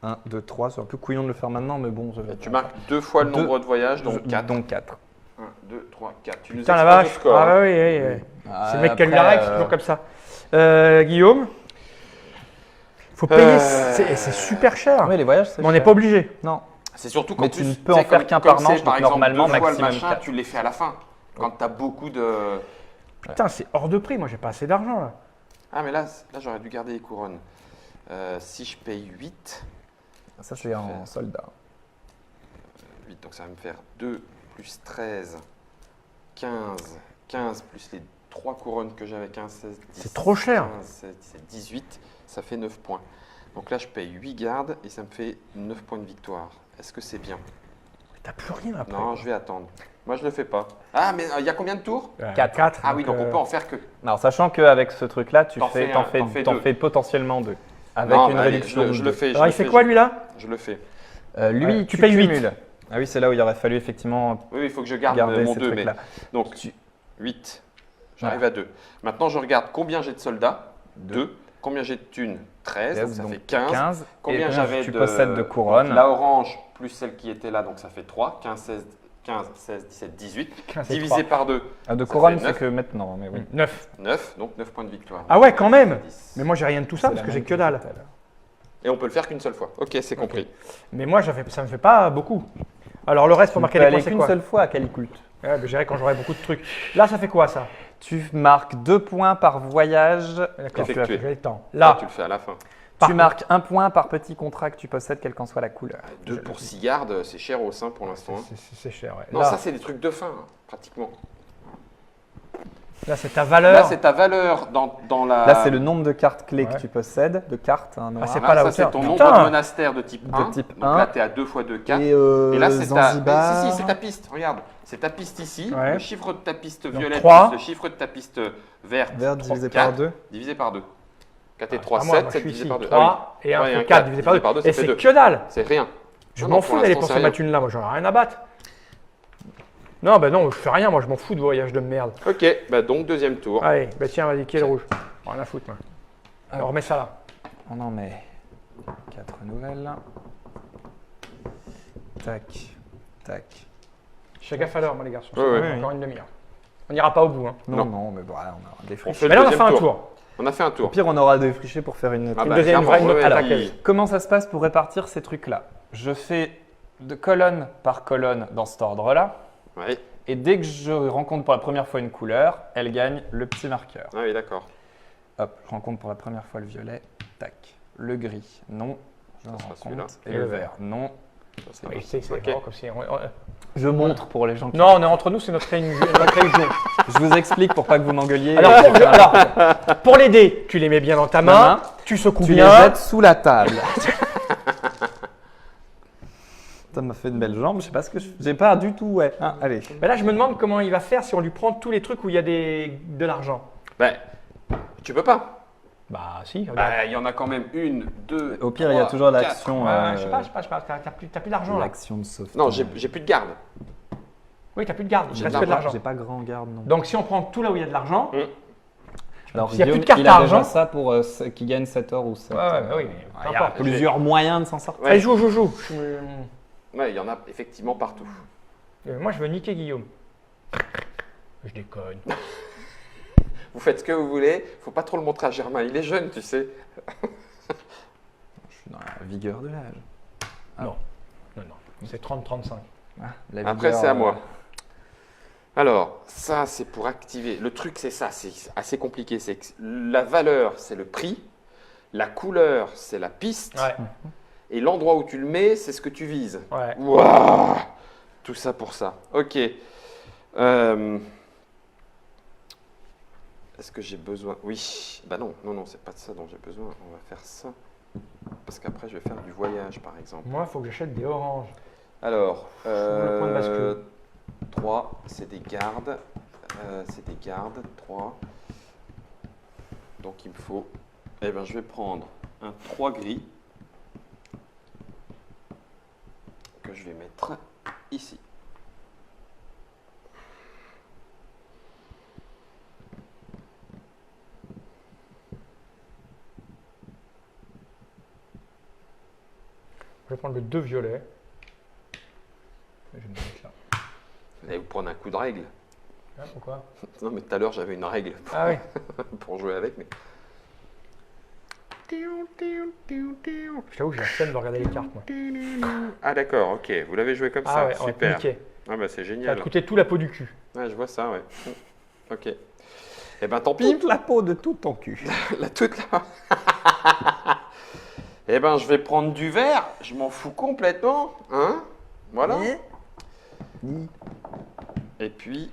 1, 2, 3. C'est un peu couillon de le faire maintenant, mais bon. Et tu marques 2 fois le Deux- nombre de voyages, donc 4. Donc 4. 1, 2, 3, 4. Tu nous Putain la exploses vache. le score. Ah hein. bah oui, oui, oui. C'est le mec qui a lu la règle, c'est toujours comme ça. Guillaume, faut payer, c'est super cher. Oui, les voyages, c'est Mais on n'est cher. pas obligé. Non. C'est surtout quand Mais tu ne peux en faire qu'un par manche, par donc exemple, normalement, 2 fois le maximum machin, 4. tu les fais à la fin. Quand tu as beaucoup de. Putain, c'est hors de prix. Moi, j'ai pas assez d'argent là. Ah, mais là j'aurais dû garder les couronnes. Si je paye 8, Ça, c'est en soldat. 8, donc ça va me faire 2 plus 13, 15. 15 plus les 3 couronnes que j'avais, 15, 16, 17. C'est trop cher. 15, 16, 17, 18, ça fait 9 points. Donc là, je paye 8 gardes et ça me fait 9 points de victoire. Est-ce que c'est bien? T'as plus rien après. Non, je vais attendre. Moi, je le fais pas. Ah, mais il y a combien de tours? 4. Ah oui, donc on peut en faire que. Alors, sachant qu'avec ce truc-là, tu T'en fais un, t'en fais t'en deux. fais potentiellement 2. Avec Non, une mais allez, réduction. je le fais. Alors, il fait quoi lui là? Je le fais. Lui, Ouais, tu tu payes huit. cumules. Ah oui, c'est là où il aurait fallu effectivement Oui, il faut que je garde garder mon ces 2. Mais... trucs-là. Donc, 8. J'arrive à 2. Maintenant, je regarde combien j'ai de soldats. 2. Combien j'ai de thunes? 13. Donc, ça fait 15. Combien Et j'avais tu de. possèdes de couronnes. La orange plus celle qui était là, donc ça fait 3. 15, 16, 17, 18. 15 et Divisé 3. par 2. Ah, de ça couronne, fait c'est neuf. que maintenant. Mais oui. 9. 9. Donc 9 points de victoire. Ah ouais, quand même. 10. Mais moi, j'ai rien de tout ça C'est parce la que j'ai même que dalle. tout à l'heure. Et on peut le faire qu'une seule fois. Ok, c'est compris. Mais moi, ça me fait pas beaucoup. Alors, le reste pour Tu marquer peux les aller points, c'est qu'une quoi? seule fois à Calicut. Ouais, mais j'irai quand j'aurai beaucoup de trucs. Là, ça fait quoi ça? Tu marques 2 points par voyage. D'accord, Effectué. j'ai le temps. Là, Là, tu le fais à la fin. Par Tu marques 1 point par petit contrat que tu possèdes, quelle qu'en soit la couleur. 2 pour 6 gardes, c'est cher au sein pour l'instant. hein. c'est cher. Ouais. Non, Là, ça, c'est des trucs de fin, hein, pratiquement. là, c'est ta valeur. Là, c'est ta valeur dans la. Là, c'est le nombre de cartes clés Ouais. que tu possèdes, de cartes hein, noires. c'est Là, pas la ça, c'est hauteur. ton Putain. nombre de monastères de type De 1. type Donc 1. là, tu es à 2 fois 2, 4. Et, Et là, c'est ta. Zanzibar. Mais si, c'est ta piste. Regarde. C'est ta piste ici. Ouais. Le chiffre de ta piste Donc, violette 3. plus le chiffre de ta piste verte. Vert divisé 4, par 2. Divisé par 2. 4 et Ah, 3, c'est pas moi, 7. moi, 7 je suis divisé ici. par 2. 3 et 1 Ouais, fait un 4 4 divisé par 2. ça Et fait c'est 2. que dalle. C'est rien. Je Non, m'en non, fous pour d'aller l'instant, pour c'est ma rien. thune là. Moi, j'en ai rien à battre. Non, bah non, je fais rien. Moi, je m'en fous de voyage de merde. Ok, bah donc deuxième tour. Allez, bah tiens, vas-y, qui est le rouge? Rien à foutre, moi. Alors, remets ça là. On en met 4 nouvelles. Tac, tac. Je fais gaffe à l'heure, moi, les garçons. Ouais, ouais. C'est encore une demi-heure. On n'ira pas au bout. Hein. Non, Non. non, mais bon, on aura des On friches. fait Mais le là, on a fait deuxième un tour. tour. On a fait un Au tour. pire, on aura défriché pour faire une. Ah Une bah, deuxième clairement, vraie note ouais, à ouais, laquelle. puis- Comment ça se passe pour répartir ces trucs-là? Je fais de colonne par colonne dans cet ordre-là. Ouais. Et dès que je rencontre pour la première fois une couleur, elle gagne le petit marqueur. Ah oui, d'accord. Hop, je rencontre pour la première fois le violet. Tac. Le gris, non. Je le sera celui-là. rencontre. Et le vert, non. Ça, c'est Oui, bon. c'est Ok. vraiment comme si... Je montre pour les gens qui... Non, on est entre nous, c'est notre réunion. Je vous explique pour pas que vous m'engueuliez. Alors, pour les dés, tu les mets bien dans ta main, tu secoues Tu les bien. jettes sous la table. Ça m'a fait une belle jambe, je sais pas ce que je... J'ai pas du tout, ouais. Hein, allez. Mais là, je me demande comment il va faire si on lui prend tous les trucs où il y a de l'argent. Ben, tu peux pas. Bah si, regarde. Bah, il y en a quand même une, deux. Au pire, il y a trois, toujours quatre. l'action... Ouais, je sais pas, t'as plus d'argent là. L'action de sauvetage. Non, j'ai plus de garde. Oui, t'as plus de garde, il J'ai reste de que de l'argent. J'ai pas grand garde, non. Donc si on prend tout là où il y a de l'argent, Alors, s'il y a plus de Guillaume, cartes il à a déjà argent- ça pour qu'il gagne 7 or ou 7. Ouais, oui, mais peu Il y a importe. plusieurs moyens de s'en sortir. Ouais. Allez, joue. Ouais, il y en a effectivement partout. Moi, je veux niquer Guillaume. Je déconne. Vous faites ce que vous voulez, faut pas trop le montrer à Germain, il est jeune, tu sais. Je suis dans la vigueur de l'âge. Non, c'est 30-35. Ah, la Après, vigueur, c'est à moi. Alors, ça, c'est pour activer. Le truc, c'est ça, c'est assez compliqué. C'est que la valeur, c'est le prix. La couleur, c'est la piste. Ouais, Et l'endroit où tu le mets, c'est ce que tu vises. ouais. Waouh! Tout ça pour ça. Ok. Est-ce que j'ai besoin? Oui. Bah non, c'est pas de ça dont j'ai besoin. On va faire ça. Parce qu'après, je vais faire du voyage, par exemple. Moi, il faut que j'achète des oranges. Alors, le point de bascule. 3, c'est des gardes. 3. Donc, il me faut... Eh bien, je vais prendre un 3 gris. Que je vais mettre ici. Je vais prendre le 2 violet. Je vais me mettre là. Vous allez vous prendre un coup de règle. Hein, pourquoi? Non, mais tout à l'heure, j'avais une règle Ah oui. pour jouer avec. Mais... Je t'avoue, j'ai la flemme de regarder les cartes, moi. Ah, d'accord, ok. Vous l'avez joué comme Ah ça. ouais, on va te Super. niquer. Ah, bah, c'est Ça va génial. te coûter tout la peau du cul. Ouais, je vois ça, ouais. Ok. Eh ben, tant pis. Toute la peau de tout ton cul. Toute la... Eh ben, je vais prendre du vert. Je m'en fous complètement. Hein? Voilà. Et puis...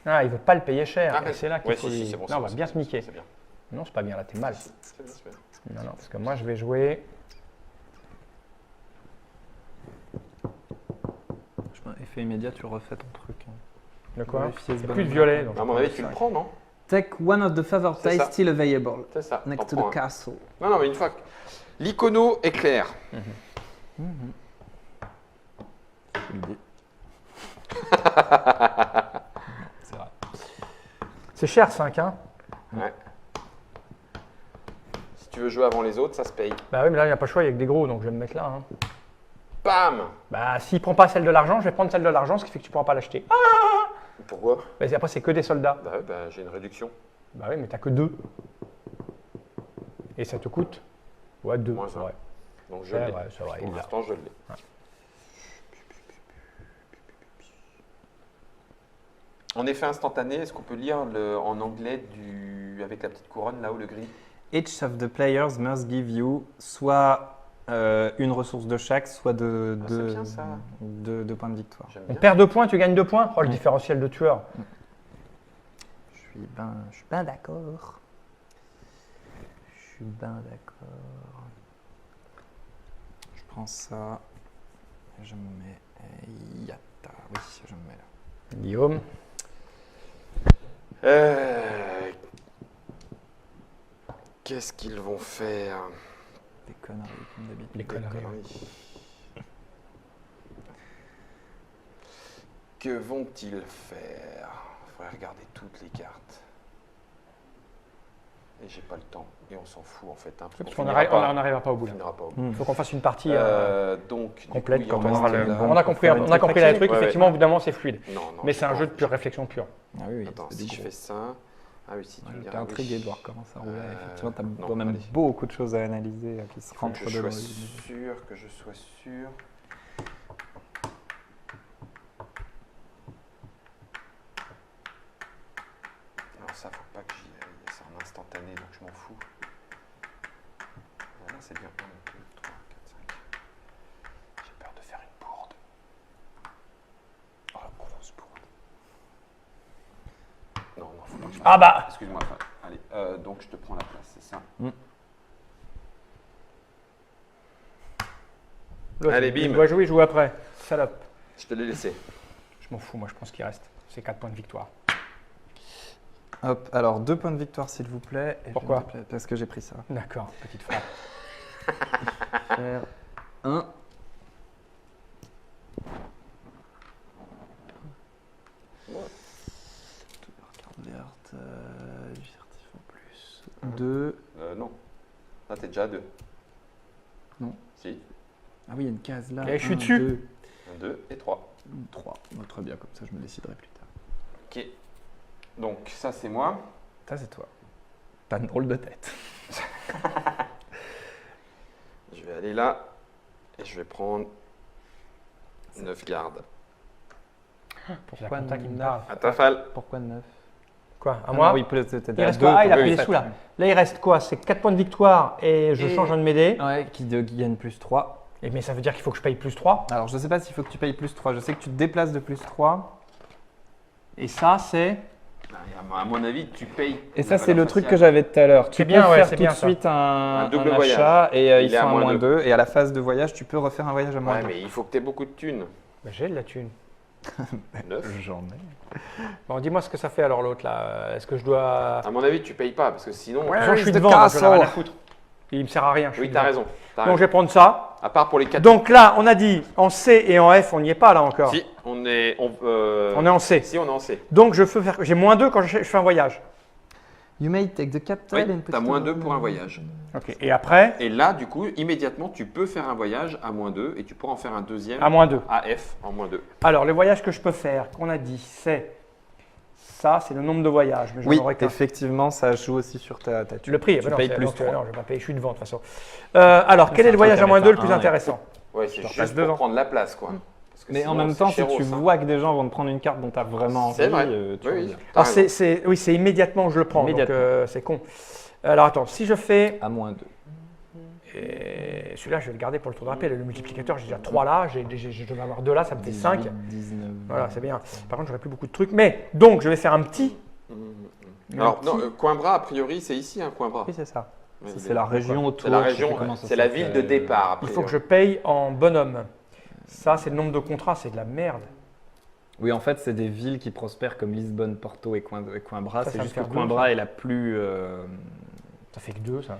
Ah, il veut pas le payer cher. Ah, Et mais- c'est là qu'il ouais, faut si, lui... si, c'est bon, non, c'est on bon, va c'est bien bon, se niquer. C'est bien. Non, c'est pas bien, là, t'es mal. C'est bien, c'est bien. Non, parce que moi, je vais jouer... Effet immédiat, tu refais ton truc. De quoi? Vérifier ce Il n'y a bon plus de endroit. violet. Donc À mon avis, tu le prends, non? Take one of the favored C'est dice ça. still available C'est ça. next to t'en the prends un. castle. Non, mais une fois que l'icono est clair. Je le dis. C'est vrai. C'est cher, 5, hein? Ouais. Si tu veux jouer avant les autres, ça se paye. Bah oui, mais là, il n'y a pas le choix, il y a que des gros, donc je vais me mettre là. Hein. Bam! Bah, s'il prend pas celle de l'argent, je vais prendre celle de l'argent, ce qui fait que tu pourras pas l'acheter. Ah, Pourquoi? bah, après, c'est que des soldats. Bah, ouais, bah, j'ai une réduction. Bah oui, mais t'as que 2. Et ça te coûte? Ouais, 2, Moins c'est un. vrai. Donc je Ouais, l'ai. ouais, c'est vrai, Pour il l'a. l'instant, je l'ai. En effet instantané, est-ce qu'on peut lire en anglais avec la petite couronne là-haut, le gris? Each of the players must give you soit une ressource de chaque, soit Ah, c'est bien, ça. de points de victoire. J'aime On bien. perd 2 points, tu gagnes 2 points? Oh, le Ouais. différentiel de tueur. Je suis ben d'accord. Je suis ben d'accord. Je prends ça et je me mets. Yata. Oui, je me mets là. Guillaume. Qu'est-ce qu'ils vont faire? Des conneries comme d'habitude. Les conneries. Conneries. Que vont-ils faire? Il faudrait regarder toutes les cartes. Et j'ai pas le temps. Et on s'en fout en fait. Hein, Parce on qu'on finira pas. n'arrivera pas au bout On là. finira pas au bout. Il faut qu'on fasse une partie Donc, du complète coup, il quand en on reste aura le. là. On a compris Faire une la petite truc, ouais, effectivement, ouais. au bout d'un moment, c'est fluide. Non, Mais j'ai c'est un pas jeu de envie. pure réflexion pure. Ah oui, Attends, c'est si du je gros. fais ça. Ah oui, si tu me J'étais diras. intrigué oui. de voir comment ça roulait. Effectivement, tu as non, quand même allez. beaucoup de choses à analyser qui se Faut rentrent que je dedans. sois sûr, que je sois sûr. ça, faut pas que j'y aille. C'est en instantané, donc je m'en fous. Voilà, c'est bien. 1, 2, 3, 4, 5. J'ai peur de faire une bourde. Oh, grosse bourde. Non, faut pas que je Ah bah excuse-moi. Allez, donc je te prends la place, c'est ça. Allez, bim. Il doit jouer, il joue après. Salope. Je te l'ai laissé. Je m'en fous, moi je pense qu'il reste. C'est 4 points de victoire. Hop, alors 2 points de victoire s'il vous plaît. Et Pourquoi? je vais me déplacer parce que j'ai pris ça. D'accord, petite frappe. Faire 1. Carte verte, du certif en plus. 2. Non. Là, t'es déjà à 2. Non. Si. Ah oui, il y a une case là. Et je suis dessus. 2, 1, 2 et 3. 3. Bon, très bien, comme ça je me déciderai plus tard. Ok. Donc, ça, c'est moi. Ça c'est toi. T'as une drôle de tête. Je vais aller là et je vais prendre 9 gardes. C'est la compta qui me parle. À Tafal. Pourquoi 9? Quoi? À moi? Oui, peut-être c'était Il à reste 2. quoi? Ah, il a oui, pris les ça, sous là. Là, il reste quoi? C'est 4 points de victoire et je change un de mes dés. Ouais, qui gagne plus 3. Mais ça veut dire qu'il faut que je paye plus 3. Alors je sais pas s'il faut que tu payes plus 3. Je sais que tu te déplaces de plus 3. Et ça, c'est. À mon avis, tu payes. Et ça, c'est le truc que j'avais tout à l'heure. Tu peux bien, ouais, faire c'est tout bien, de ça. suite un double achat voyage. et Il ils est sont à à moins moins deux. 2. Et à la phase de voyage, tu peux refaire un voyage à moins Ouais, 2. mais il faut que tu aies beaucoup de thunes. Bah, j'ai de la thune. 9. J'en ai. Bon, dis-moi ce que ça fait alors l'autre là. Est-ce que je dois. À mon avis, tu payes pas parce que sinon. Ouais. Genre, je suis de devant, donc castle. j'en ai rien à foutre. Il me sert à rien. je suis Oui, t'as devant. raison. Donc je vais prendre ça. À part pour les 4. Donc là, on a dit en C et en F, on n'y est pas là encore. Si, on est. On est en C. Si, on est en C. Donc je peux faire. J'ai moins 2 quand je fais un voyage. You may take the capital Oui, and put t'as it moins on- 2 pour un voyage. Ok. Et après, Et là, du coup, immédiatement, tu peux faire un voyage à moins 2 et tu pourras en faire un deuxième à moins 2. à F en moins 2. Alors les voyages que je peux faire, qu'on a dit, c'est. Ça, c'est le nombre de voyages. Mais j'en Oui, aurai qu'un. effectivement, ça joue aussi sur ta thune. Le prix, tu non, payes c'est- plus donc, 3. non, je vais pas payer, je suis devant de toute façon. Alors, quel est le voyage à moins 2 le plus intéressant? Ouais, c'est leur juste passe pour devant. prendre la place, quoi. Parce que Mais en sinon, même c'est temps, si chéros, tu ça. vois que des gens vont te prendre une carte dont tu as vraiment envie, C'est vrai. tu Oui, vas oui. dire. T'as Alors, raison. oui, c'est immédiatement que je le prends. Donc, Immédiatement. c'est con. Alors, attends, si je fais. À moins 2. Et celui-là, je vais le garder pour le tour de rappel. Le multiplicateur, j'ai déjà 3 là, je dois en avoir 2 là, ça me fait 5. 19. Voilà, c'est bien. Par contre, j'aurais plus beaucoup de trucs. Mais, donc, je vais faire un petit. Alors, non, Coimbra, a priori, c'est ici, hein, Coimbra. Oui, c'est ça. Ouais, C'est la région autour. C'est la je sais région, plus comment ça c'est la s'appelle. ville de départ. Il faut que je paye en bonhomme. Ça, c'est le nombre de contrats, c'est de la merde. Oui, en fait, c'est des villes qui prospèrent comme Lisbonne, Porto et Coimbra. Ça C'est me juste fait que deux, Coimbra ça. est la plus. Ça fait que 2, ça.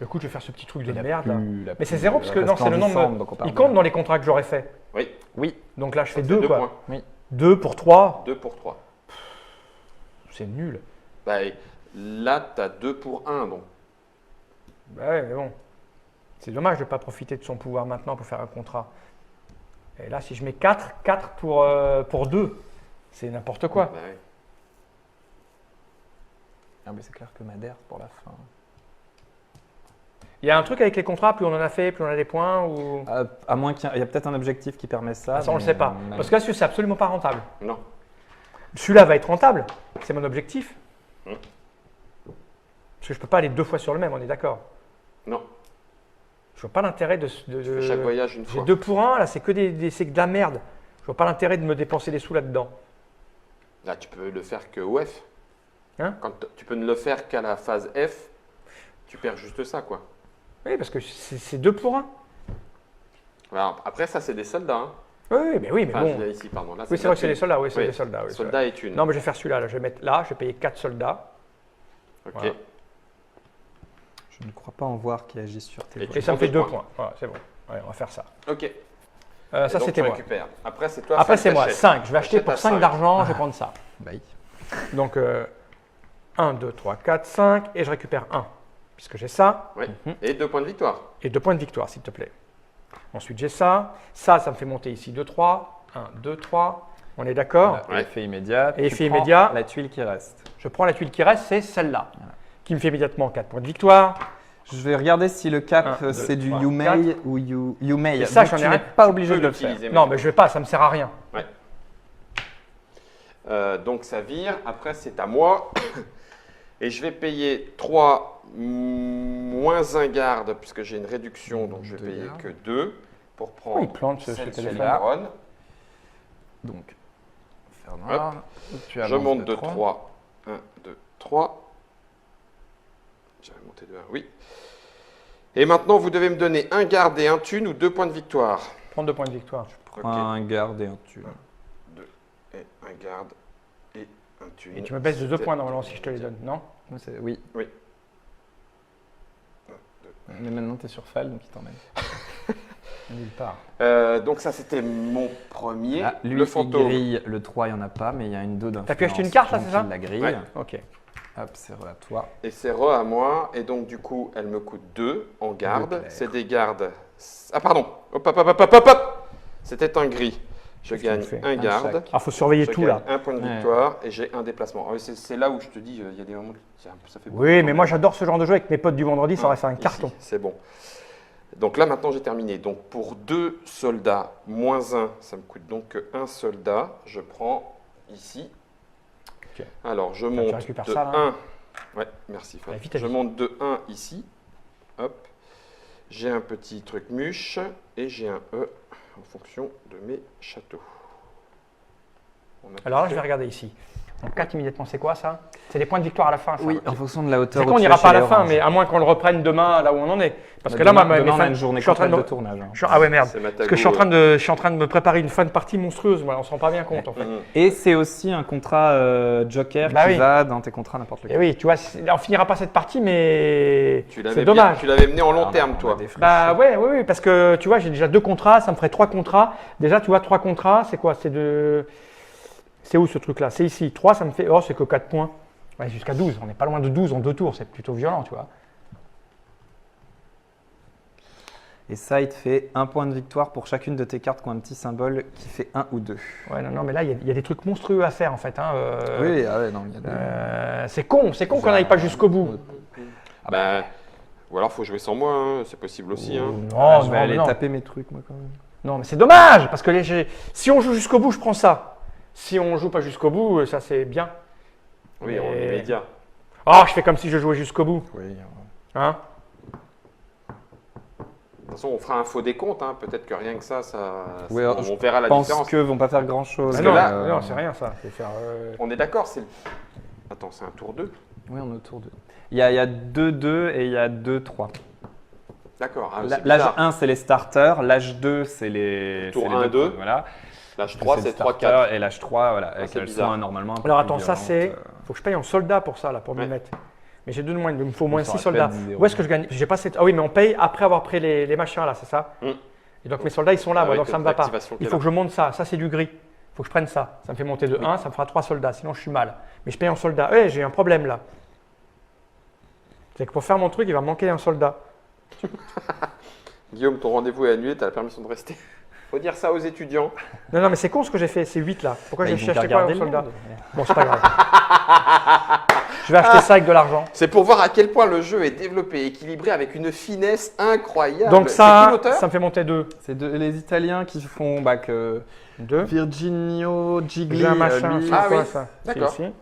Du coup, je vais faire ce petit truc de la merde là. plus- la Mais c'est plus- 0 parce que non, c'est le nombre. grandissante, donc on parle Il de- compte dans les contrats que j'aurais fait. Oui, Oui, Donc là, je fais ça 2 fait quoi. points. oui. 2 pour 3, 2 pour 3. c'est nul. Bah, là, tu as 2 pour 1, donc. Bah ouais, mais bon. C'est dommage de ne pas profiter de son pouvoir maintenant pour faire un contrat. Et là, si je mets 4 pour 2, c'est n'importe quoi. Bah, ouais. Ah, mais c'est clair que Madère pour la fin. Il y a un truc avec les contrats, plus on en a fait, plus on a des points ou. À moins qu'il y a peut-être un objectif qui permet ça. Ah, ça, on le mais- sait pas. Parce que là, c'est absolument pas rentable. Non. Celui-là va être rentable, c'est mon objectif. Hum. Parce que je peux pas aller 2 fois sur le même, on est d'accord. Non. Je vois pas l'intérêt de. Fais chaque voyage une J'ai fois. 2 pour 1, là, c'est que c'est de la merde. Je vois pas l'intérêt de me dépenser des sous là-dedans. Là, tu peux le faire que au F. Hein? Tu peux ne le faire qu'à la phase F. Tu perds juste ça, quoi. Oui, parce que c'est 2 pour 1. Alors, après, ça, c'est des soldats. Hein. Oui, mais Enfin, bon. je l'ai ici, pardon. Là, Oui, c'est vrai que c'est des des soldats. Oui, c'est des soldats. Oui, Soldats et thunes. non, mais je vais faire celui-là. Là. Je vais mettre là, je vais payer 4 soldats. Ok. Voilà. Je ne crois pas en voir qui agissent sur tes Et voies. tu Et ça me prends fait 2 2 points. points. Voilà, c'est bon. Ouais, on va faire ça. Ok. Et Ça, donc, c'était tu moi. récupères. Après, c'est toi. Après, ça, c'est moi. t'achètes. 5. Je vais acheter T'achètes pour à 5 5. d'argent. Je vais prendre ça. Bye. Donc, 1, 2, 3, 4, 5. Et je récupère 1. Puisque j'ai ça. Oui. Et 2 points de victoire. Et 2 points de victoire, s'il te plaît. Ensuite, j'ai ça. Ça me fait monter ici 2, 3. 1, 2, 3. On est d'accord? Voilà, Effet immédiat. Et tu effet prends immédiat. La tuile qui reste. Je prends la tuile qui reste, c'est celle-là. Qui me fait immédiatement 4 points de victoire. Je vais regarder si le cap Un, deux, c'est du trois, you may ou you may. Et ça, Donc, j'en ai tu rien. n'es pas obligé peux de le faire. l'utiliser, Non, mais je vais pas, ça me sert à rien. Donc ça vire. Après, c'est à moi. Et je vais payer 3 moins un garde, puisque j'ai une réduction, donc je vais Deux payer gardes. que 2 pour prendre il plante ce celle téléphone. sur la couronne. Donc, Fernand, tu Je avances monte de 3. 3. 1, 2, 3. J'avais monté de 1, oui. Et maintenant, vous devez me donner un garde et un thune ou 2 points de victoire. Prends 2 points de victoire. Ok. Un garde et un thune. 2 et un garde et un thune. Et tu me baisses de 2 points normalement si je te les donne, non? Oui. Oui. Mais maintenant, tu es sur Fall, donc il t'emmène. Nulle part. Donc ça, c'était mon premier. Ah, lui, le il fantôme. grille le 3, il n'y en a pas, mais il y a une 2 d'influence. T'as pu acheter une carte, là, donc c'est ça? il la grille. Ouais. Ok. Hop, c'est à toi. Et c'est re à moi. Et donc, du coup, elle me coûte 2 en garde. clair. C'est des gardes. Ah, pardon. Hop, hop, hop, hop, hop, hop. C'était un gris. Je Qu'est-ce qu'il gagne me fait un garde. chaque. Ah, faut surveiller Je tout gagne là. un point de Ouais. victoire et j'ai un déplacement. Ah oui, c'est là où je te dis, il y a des moments où ça fait beaucoup. Oui, mais moi j'adore ce genre de jeu avec mes potes du vendredi, ça aurait fait un Ici, carton. c'est bon. Donc là, maintenant, j'ai terminé. Donc pour 2 soldats, moins 1, ça me coûte donc que 1 soldat. Je prends ici. Ok. Alors, je tu monte récupères de ça, là 1. Ouais, merci. Fab. Allez, vite, Je monte de 1 ici. Hop. J'ai un petit truc mûche et j'ai un E en fonction de mes châteaux. On a Alors là, tout je vais fait. regarder ici. Donc 4 immédiatement, c'est quoi ça? C'est des points de victoire à la fin, ça. Oui, en fonction de la hauteur. C'est où qu'on tu n'ira es pas à chez la fin, Orange. mais à moins qu'on le reprenne demain là où on en est. Parce que là, demain, mes demain, on a fins- une journée je suis en train complète de de tournage. hein. Ah ouais, merde. C'est ma Parce que je suis en train de me préparer une fin de partie monstrueuse. Voilà, on se rend pas bien compte en fait. Mhm. Et c'est aussi un contrat Joker Bah qui oui. va dans tes contrats n'importe Et lequel. oui, tu vois, on finira pas cette partie, mais Tu l'avais c'est bien- dommage. Tu l'avais mené en long Ah, terme, on a toi. des friches. Bah ouais, oui, parce que tu vois, j'ai déjà 2 contrats, ça me ferait 3 contrats. Déjà, tu vois, 3 contrats, c'est quoi? C'est où ce truc-là? C'est ici. 3, ça me fait. Oh, c'est que 4 points. Ouais, jusqu'à 12. On n'est pas loin de 12 en 2 tours. C'est plutôt violent, tu vois. Et ça, il te fait un point de victoire pour chacune de tes cartes qui ont un petit symbole qui fait 1 ou 2. Ouais, non, mais là, il y a des trucs monstrueux à faire en fait. Hein, Oui, ah ouais, non, il y a des... c'est con qu'on n'aille pas jusqu'au bout. Bah, ou alors, faut jouer sans moi, hein, c'est possible aussi. Hein. Non, Ah, je vais non, aller non. taper mes trucs, moi, quand même. Non, mais c'est dommage parce que si on joue jusqu'au bout, je prends ça. Si on joue pas jusqu'au bout, ça c'est bien. Oui, Mais- en immédiat. Oh, je fais comme si je jouais jusqu'au bout. Oui, Hein? De toute façon, on fera un faux décompte. Hein. Peut-être que rien que ça, Oui, on, alors, on verra la je pense différence. qu'ils vont pas faire grand-chose. Ah que non, là, non, c'est rien ça. C'est faire. On est d'accord, c'est. Attends, c'est un tour 2. Oui, on est autour de... Il y a 2-2 et il y a 2-3. D'accord. Ah, c'est L'âge bizarre. 1, c'est les starters. L'âge 2, c'est les... Tour c'est les 1, 2. Voilà. L'âge 3, les c'est starters, 3-4. Et l'âge 3, voilà. Avec c'est elles bizarre. sont normalement un peu Alors plus attends, ça violentes, c'est. Faut que je paye en soldat pour ça là, pour m'y Ouais. mettre. Mais j'ai 2 de moins, il me faut au moins Ça 6 aurait pu soldats. être 10-0. Où est-ce que je gagne? J'ai pas cette. Ah oui, mais on paye après avoir pris les machins là, c'est ça? Mm. Et donc mes soldats ils sont là, moi, Avec donc ça me va pas. l'activation Il qu'elle faut a. que je monte ça. Ça c'est du gris. Il faut que je prenne ça. Ça me fait monter de 1, ça me fera 3 soldats, sinon je suis mal. Mais je paye en soldat. Ouais, j'ai un problème là. C'est que pour faire mon truc, il va me manquer un soldat. Guillaume, ton rendez-vous est annulé, tu as la permission de rester. Faut dire ça aux étudiants. Non, non, mais c'est con ce que j'ai fait, c'est 8 là. Pourquoi Bah, j'ai ils vont acheté pas pas regarder un le soldat? monde. Bon, c'est pas grave. Je vais acheter ça avec de l'argent. C'est pour voir à quel point le jeu est développé, équilibré avec une finesse incroyable. Donc C'est qui ça, l'auteur ça me fait monter 2. C'est les Italiens qui font que 2. Virginio Gigli. J'ai un machin, lui, c'est Ah quoi oui, ça? d'accord. C'est ici.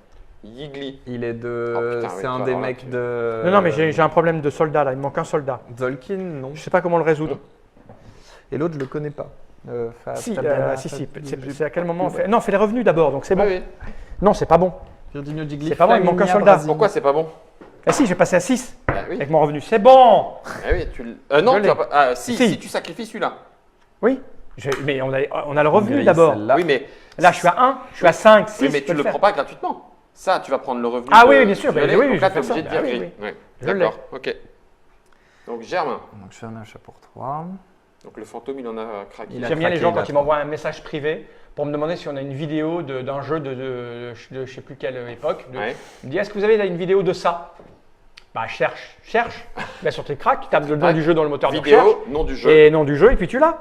Yigli. il est de. Oh, putain, c'est oui, un alors des là, mecs de. Non, non, mais j'ai un problème de soldat là, il me manque un soldat. Zolkin, non. Je sais pas comment le résoudre. Et l'autre, je le connais pas. Si, Fabiana, si, Fab- c'est à quel moment on fait. Non, on fait les revenus d'abord, donc c'est bon. Oui, oui. Non, c'est pas bon. Virginio Gigli. C'est pas bon, il manque un Flaminia soldat. Brasini. Pourquoi c'est pas bon? Ah si, j'ai passé à 6 Ah oui. avec mon revenu. C'est bon! Ah oui, non, Je tu l'ai. vas pas. Ah, si, Si. si tu sacrifies celui-là. Oui, mais on a le revenu Grille d'abord. celle-là. Oui, mais. Là, je suis à 1, je suis à 5, 6. Oui, mais tu le prends pas gratuitement. Ça, tu vas prendre le revenu. Ah de- oui, bien sûr, du bah, volet, oui, donc je là, fais tu es obligé de ça. dire Ah oui, gris. Ouais. Je l'ai. D'accord, ok. Donc, Germain. Donc je fais un achat pour 3. Donc, le fantôme, il en a craqué. Il a J'aime bien les craqué, gens il a quand ils m'envoient un message privé pour me demander si on a une vidéo d'un jeu de je sais plus quelle époque. Ouais. Il me dit, est-ce que vous avez là une vidéo de ça? Bah cherche. Là sur tes cracks, tu tapes le nom Ouais. du jeu dans le moteur de recherche. Vidéo, nom du jeu. Et nom du jeu, et puis tu l'as.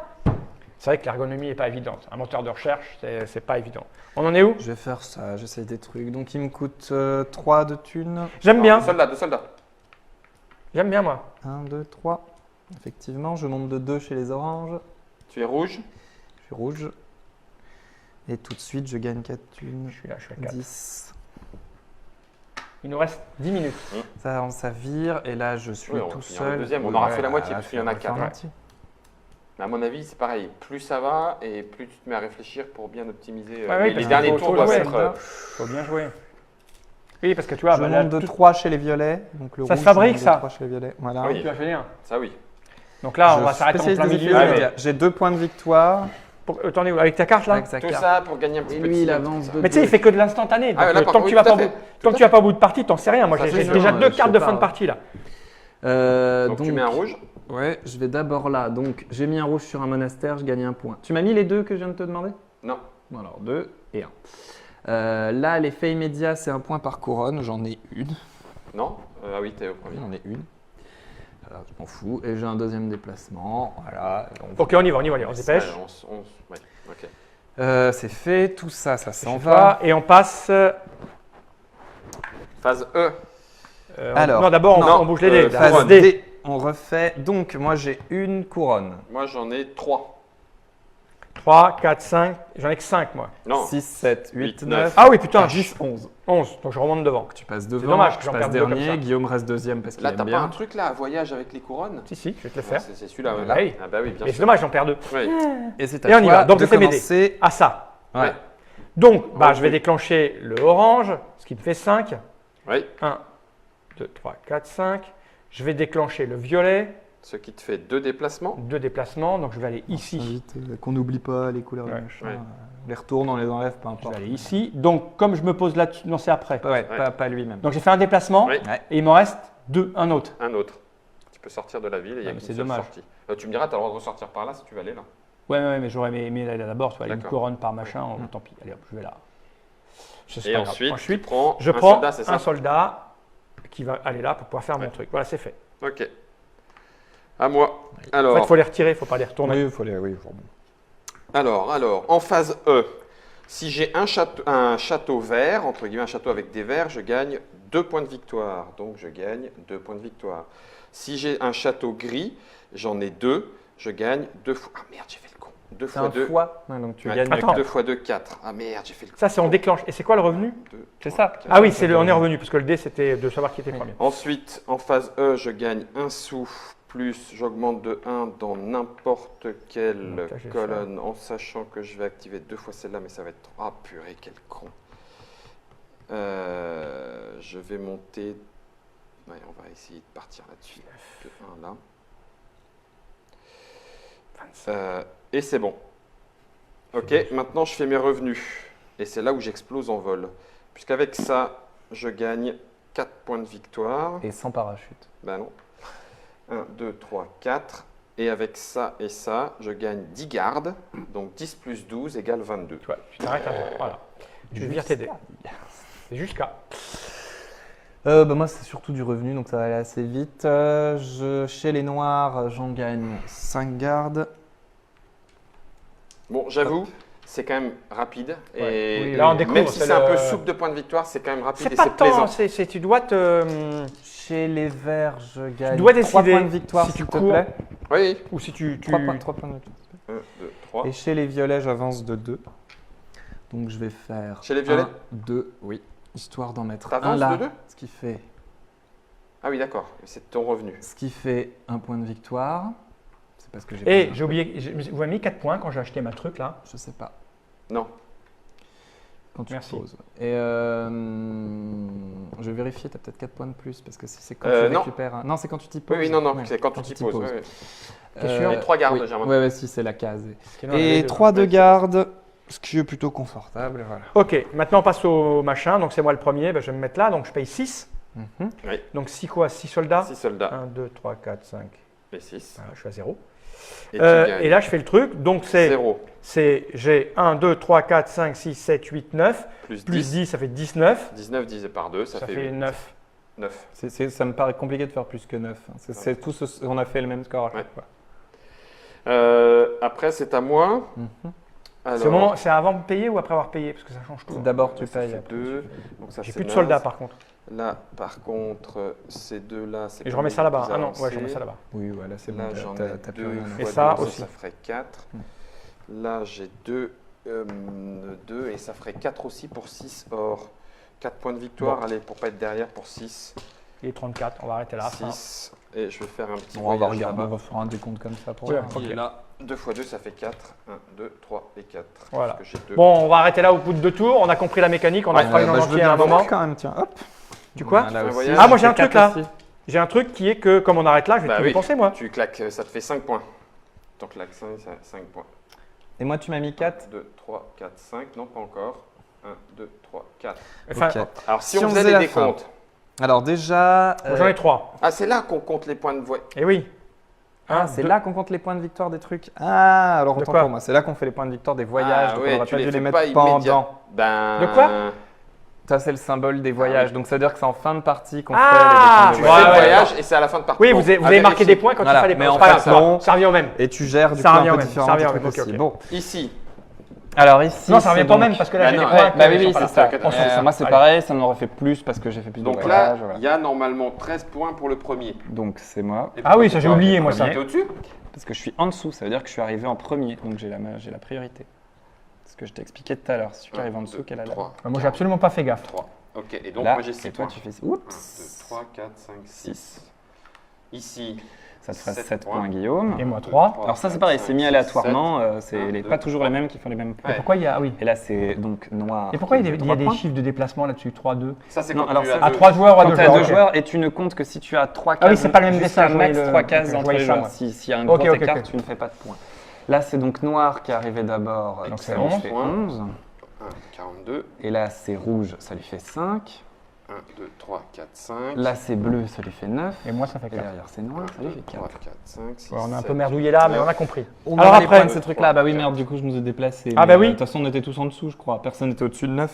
C'est vrai que l'ergonomie n'est pas évidente. Un moteur de recherche, c'est pas évident. On en est où? Je vais faire ça, j'essaye des trucs. Donc il me coûte 3 de thunes. J'aime bien. Deux soldats. J'aime bien moi. 1, 2, 3. Effectivement, je monte de 2 chez les oranges. Tu es rouge. Je suis rouge. Et tout de suite, je gagne 4 thunes. Je suis là, je suis à 4. 10. Il nous reste 10 minutes. Ça vire, et là, je suis Oui, on tout finira le seul. deuxième. On aura fait la moitié, là, parce qu'il y en a on va faire 4. la moitié. Mais à mon avis, c'est pareil. Plus ça va, et plus tu te mets à réfléchir pour bien optimiser. Ouais, les parce derniers qu'il tours faut doivent jouer. être. Faut bien jouer. Oui, parce que tu vois, Je bah, là, monte de tout- 3 chez les violets. Donc le Ça se rouge, fabrique, je monte ça. de 3 chez les violets. Voilà. Oui. tu as fait un. Ça, oui. Donc là, on Je va s'arrêter en spécialise plein des milieu. effets Ah, immédiats. J'ai 2 points de victoire. Attendez, avec ta carte là Avec sa Tout carte. ça pour gagner un petit Et peu de lui, il silence, avance tout ça. de Mais tu sais, il fait que de l'instantané. Donc, Ah, là, par tant que contre, tu vas oui, tout pas à au fait. bout- Tout tant à que tu vas pas au bout de partie, t'en sais rien. Moi, Ça, j'ai c'est sûr, déjà ouais, 2 je cartes sais de pas, fin de ouais. partie là. Donc tu mets un rouge. Ouais, je vais d'abord là. Donc j'ai mis un rouge sur un monastère, je gagne un point. Tu m'as mis les 2 que je viens de te demander? Non. Bon, alors 2 et 1. Là, l'effet immédiat, c'est un point par couronne. J'en ai une. Non. Ah oui, t'es au premier. J'en ai une. Alors, je m'en fous. Et j'ai un deuxième déplacement. Voilà. Ok, on y va, on se dépêche. Ouais, ouais, ok. C'est fait. Tout ça, ça s'en Chez va. toi, et on passe. Phase E. Alors, non, d'abord, non, on bouge les dés. Phase couronne. D. On refait. Donc, moi, j'ai une couronne. Moi, j'en ai 3. 3, 4, 5. J'en ai que 5 moi. Non. 6, 7, 8, 8, 9. Ah oui, putain, 10, 11. 11. Donc je remonte devant. Tu passes devant. dommage que je j'en passe perde deux comme ça. dernier. Guillaume reste deuxième parce qu'il Là, aime t'as pas bien. un truc là, voyage avec les couronnes? Si, si, je vais te le Ah, faire. c'est celui-là. Ah, là. bah oui. Ah bah oui, bien Et c'est sûr. dommage, j'en perds 2. Oui. Et c'est Et on y va. Donc, de je fais mes dés. commencer. À ça. Ouais. Donc, bah, Ouais, je vais oui. déclencher le orange, ce qui me fait 5. Oui. 1, 2, 3, 4, 5. Je vais déclencher le violet, Ce qui te fait 2 déplacements. 2 déplacements. Donc, je vais aller ici. Vite, qu'on n'oublie pas les couleurs Ouais. du machin. Ouais. On les retourne, on les enlève, peu Je importe. vais aller ici. Donc, comme je me pose là-dessus, non, c'est après. Ouais, Ouais. pas lui-même. Donc, j'ai fait un déplacement Oui. Ouais. et il m'en reste 2, un autre. Un autre. Tu peux sortir de la ville et il y a Ah, mais qu'une c'est seule dommage. sortie. Tu me diras, tu as le droit de ressortir par là si tu veux aller là. Ouais, mais j'aurais aimé aller là d'abord, tu vois, une D'accord. couronne par machin, tant pis, allez hop, je vais là. C'est Et pas grave. ensuite, tu prends je un prends soldat, c'est ça? un soldat qui va aller là pour pouvoir faire mon Ouais. truc. Voilà, c'est fait. Ok. À moi. En Alors, fait, il faut les retirer, il ne faut pas les retourner. Oui, il faut les. Oui, alors, en phase E, si j'ai un château vert, entre guillemets un château avec des verts, je gagne 2 points de victoire. Donc je gagne 2 points de victoire. Si j'ai un château gris, j'en ai 2, je gagne 2 fois. Ah merde, j'ai fait le con. 2 C'est fois un 2. fois. Ouais, donc tu Ouais, gagnes. Attends. 2 fois 2, 4. Ah merde, j'ai fait le con. Ça, c'est on déclenche. Et c'est quoi le revenu? 2, C'est ça. 4. Ah oui, on est revenu, parce que le dé, c'était de savoir qui était Oui. premier. Ensuite, en phase E, je gagne 1 sou plus j'augmente de 1 dans n'importe quelle Donc là, j'ai colonne en sachant que je vais activer 2 fois celle-là, mais ça va être... Ah purée, quel con. Je vais monter... Ouais, on va essayer de partir là-dessus. De 1 là. 25. Et c'est bon. Ok, maintenant je fais mes revenus. Et c'est là où j'explose en vol. Puisqu'avec ça, je gagne 4 points de victoire. Et sans parachute. Ben non. 1, 2, 3, 4. Et avec ça et ça, je gagne 10 gardes. Donc 10 plus 12 égale 22. Tu vois, tu t'arrêtes avant. Voilà. Tu vires tes dés. C'est jusqu'à. Moi, c'est surtout du revenu, donc ça va aller assez vite. Chez les noirs, j'en gagne 5 gardes. Bon, j'avoue, c'est quand même rapide. Et Ouais. Oui, là, on découvre, même si c'est c'est un le- peu soupe de points de victoire, c'est quand même rapide C'est et pas c'est tant, plaisant. tu dois te. Chez les verts, je gagne dois 3 décider points de victoire, si tu s'il te cours. plaît. Oui. Ou si tu. 3 points de victoire. 1, 2, 3. Et chez les violets, j'avance de 2. Donc je vais faire. Chez les violets 1, 2, oui. Histoire d'en mettre T'avances un là. de 2 Ce qui fait. Ah oui, d'accord. C'est ton revenu. Ce qui fait un point de victoire. C'est parce que j'ai. Et pas- j'ai oublié, vous m'avez mis 4 points quand j'ai acheté ma truc là. Je sais pas. Non. Quand tu Merci. poses. Et je vais vérifier, tu as peut-être 4 points de plus parce que si c'est quand tu Non. récupères un. Non, c'est quand tu t'y Oui, poses. oui, non, Ouais, c'est quand tu t'y poses. oui, oui. T'es sûr Et 3 gardes, oui. j'ai remarqué. Ouais, si, c'est la case. Sinon, on avait Et deux. 3 de Ouais, garde, ce qui est plutôt confortable. Voilà. Ok, maintenant on passe au machin. Donc c'est moi le premier, ben, je vais me mettre là. Donc je paye 6. Mhm. Donc 6 quoi? 6 soldats 6 soldats 1, 2, 3, 4, 5. et 6. Voilà, je suis à 0. Et tu gagnes Et là je fais le truc. Donc c'est 0 j'ai 1, 2, 3, 4, 5, 6, 7, 8, 9. plus Plus 10. 10, ça fait 19. 19 divisé par 2, ça, Ça fait fait 8. 9. 9. Ça me paraît compliqué de faire plus que 9. C'est tout on a fait le même score à chaque Ouais. fois. Après, c'est à moi. Mhm. Alors, C'est avant de payer ou après avoir payé? Parce que ça change tout. D'abord, tu ça payes. fait après, 2. tu fais- Donc ça, J'ai c'est plus de naze. soldats par contre. Là, par contre, ces deux-là, c'est Et je pas remets ça là-bas. plus Ah non, ouais, je avancé. remets ça là-bas. Oui, voilà, c'est Là, bon. j'en T'as ai plus 2 rien. Et fois ça 2, aussi. ça ferait 4. Là, j'ai 2 et ça ferait 4 aussi pour 6 or. 4 points de victoire, allez, pour pas être derrière, pour 6. Il est 34, on va arrêter là. 6. Et je vais faire un petit Bon, on va voyage regarder, on là-bas. va faire un décompte comme ça pour Ouais, voir. ok. Il est là. 2 x 2, ça fait 4. 1, 2, 3 et 4. Voilà. Parce que j'ai 2. Bon, on va arrêter là au bout de 2 tours. On a compris la mécanique, on a fera une en je veux entier à un bien moment. voir quand même, tiens, hop. Tu quoi Voilà Un aussi. voyage. Ah, moi j'ai un J'ai truc quatre là. aussi. J'ai un truc qui est que comme on arrête là, je vais Bah tout oui. dépenser moi. Tu claques, ça te fait 5 points. Donc claque 5, ça fait 5 points. Et moi, tu m'as mis 4. 2, 3, 4, 5. Non, pas encore. 1, 2, 3, 4. Enfin, Ok. Alors, si Si on on faisait faisait les la fin. décomptes. Alors déjà... moi, j'en ai 3. Ah, c'est là qu'on compte les points de voyage. Et oui. Ah, c'est là qu'on compte les points de victoire des trucs. Ah, alors De autant quoi pour moi. C'est là qu'on fait les points de victoire des voyages. donc on aurait pas dû les fais mettre pas pendant. immédiat. Ben. De quoi Ça, c'est le symbole des voyages. oui. Donc, ça veut dire que c'est en fin de partie qu'on Ah, fait Tu les fais décomptes de le ouais, voyage. voyage et c'est à la fin de partie. Oui, Bon, vous avez à marqué vérifier. des points quand Voilà, il fallait mais pas. en C'est pas fait, grave, ça va. non. Ça revient au même. Et tu gères du Ça coup revient un au peu même, différemment. ça revient des au trucs même, ok, aussi. ok. Bon, Ici. alors ici. Non, ça revient c'est pas au donc- même parce que là Bah j'ai non, des ouais, points. Bah que oui, je oui, sens pas c'est là. ça. On s'en fout. Moi, c'est Allez. pareil, ça m'en aurait fait plus parce que j'ai fait plus de Donc voyages. là, voilà. il y a normalement 13 points pour le premier. Donc, c'est moi. Et Ah oui, ça j'ai pourquoi oublié moi ça. T'es au-dessus. Parce que je suis en dessous. Ça veut dire que je suis arrivé en premier. Donc, j'ai la priorité. C'est ce que je t'ai expliqué tout à l'heure. Si tu arrives en dessous, quelle a la 3. Moi j'ai absolument pas fait gaffe. 3. Ok, et donc Là, moi j'ai 6 et toi, points. tu fais. 1, 2, Oups. 3, 4, 5, 6. Ici. Ça te ferait 7 7 points. points, Guillaume. Et moi 3. Alors, ça, c'est pareil. C'est mis aléatoirement. C'est pas toujours les mêmes qui font les mêmes points. Ouais. Pourquoi il y a. Ah oui. Et là, c'est donc noir. Et pourquoi il y a qui des, fait 3 points. chiffres de déplacement là-dessus 3, 2. Ça, c'est Non, quand alors tu ça- as À deux. 3 joueurs ou à Quand 2 tu as joueurs. deux ok. joueurs et tu ne comptes que si tu as 3 cases. Ah oui, c'est pas le même jusqu'à dessin, je max voyais le- 3 cases ok, je entre voyais les ça, joueurs. moi. S'il y a un Ok, gros ok, écart, ok. tu ne fais pas de points. Là, c'est donc noir qui est arrivé d'abord. Donc, ça c'est lui 11 fait points. 11. 1, 42. Et là, c'est rouge, ça lui fait 5. 1, 2, 3, 4, 5. Là, c'est bleu, ça lui fait 9. Et moi ça fait Et 4. derrière, c'est noir, ça lui fait 4. 3, 4, 5, 6. On a un peu merdouillé là, mais on a compris. On Alors a les après- points de ces trucs-là. Bah oui, merde, du coup, je nous ai déplacés. Ah Mais, bah oui. De toute façon, on était tous en dessous, je crois. Personne n'était au-dessus de 9.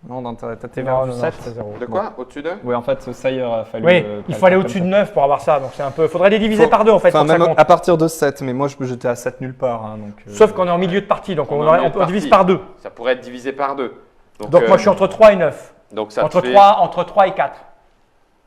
Non, dans ta tes Non, vers non, du non, 7. c'est 0. De quoi Au-dessus de Oui, en fait, ça, il aurait fallu. Oui, pas il le faut aller faire au-dessus comme de ça. 9 pour avoir ça, donc c'est un peu. Faudrait les diviser Faut- par 2 en fait Enfin, pour que ça même compte. à partir de 7, mais moi, j'étais à 7 nulle part. hein, donc, Sauf qu'on est en milieu de partie, donc On est on, en milieu de on divise partie. par 2. Ça pourrait être divisé par 2. Donc moi je suis entre 3 et 9. Donc ça Entre te fait, 3 et 4.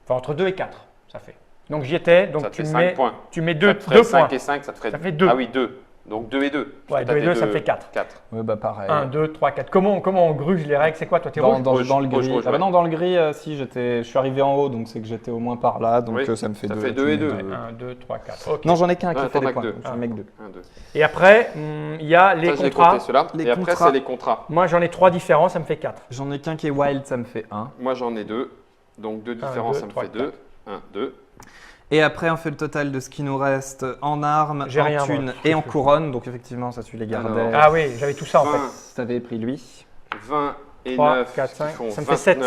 Enfin entre 2 et 4, ça fait. Donc j'y étais, ça donc te tu fait mets, 5 points. tu mets Ça 2 te ferait 5 points. et 5, ça te ferait Ça fait 2. Ah oui, 2. Donc 2 et 2. Ouais, 2 et 2, ça fait 4. 4. Ouais, bah pareil. 1, 2, 3, 4. Comment on gruge les règles? C'est quoi toi? T'es Dans, rouge? dans, Rouge, dans le rouge, gris. rouge, Ah bah ouais. non, dans le gris, si je suis arrivé en haut, donc c'est que j'étais au moins par là, donc Oui, ça me fait ça 2. fait 2 et 2. 1, 2, 3, 4. Ok. Non, j'en ai qu'un qui Ouais, fait t'en des as points. que deux. donc J'en ai que 2. 1, 2. Et après, il y a les Ça, je l'ai contrats. compté ceux-là. Les Et après, contrats. c'est les contrats. Moi j'en ai 3 différents, ça me fait 4. J'en ai qu'un qui est wild, ça me fait 1. Moi, j'en ai 2. Donc 2 différents, 2, ça me 3, fait 2. 1, 2. Et après, on fait le total de ce qui nous reste en armes, J'ai en rien, moi. thunes et en couronne. Donc effectivement, ça tu les gardais. Alors. Ah oui, j'avais tout ça en 20, fait. Si t'avais pris lui. 20 et 3, 9 4, qui 5, font ça me fait 7.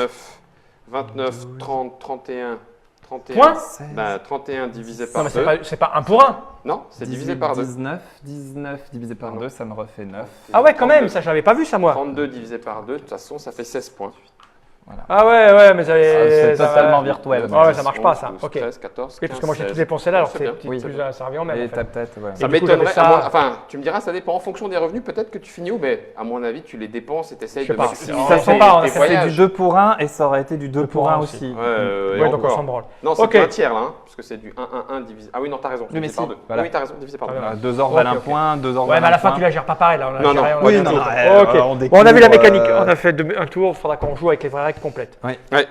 29, 30, 31. 31. Point 16, Bah, 31 divisé Non par mais 2. c'est pas 1 pour 1. Non, c'est 18, divisé par 2. 19, 19 divisé par 2, ça me refait 9. Ah ouais quand même, ça j'avais pas vu ça moi. 32 divisé par 2, de toute façon, ça fait 16 points. Ah ouais, mais C'est ça totalement va. virtuel. Ouais, ça marche pas, ça. 12, Ok. 13, 14, Oui, parce que moi j'ai 15, tout dépensé là, alors c'est c'est bien. Oui. ça revient au même. Et en fait. ta tête, ouais. Ça Et du coup, j'avais m'étonnerait. ça- Enfin, tu me diras, ça dépend en fonction des revenus. Peut-être que tu finis où, mais à mon avis, tu les dépenses et tu essayes Je sais de pas. maximiser Ça se sent pas, on a tes fait Ça fait voyages. du 2 pour 1 et ça aurait été du 2 pour 1 aussi. Ouais, donc on s'en branle. Non, c'est Ok. plus un tiers là, hein, parce que c'est du 1 divisé. Ah oui, non, t'as raison, mais divisé si, par 2. voilà. Oui, t'as raison, divisé par 2. Ah, 2 ordres Ok, valent un ok. point, 2 ordres Ouais, valent mais à un la fin point. tu la gères pas pareil là. Non, non. on a Oui, bien non, tout. non, Ok. on Bon, on a vu la découvre, mécanique, on a fait un tour, il faudra qu'on joue avec les vraies règles complètes. Ouais. Ouais.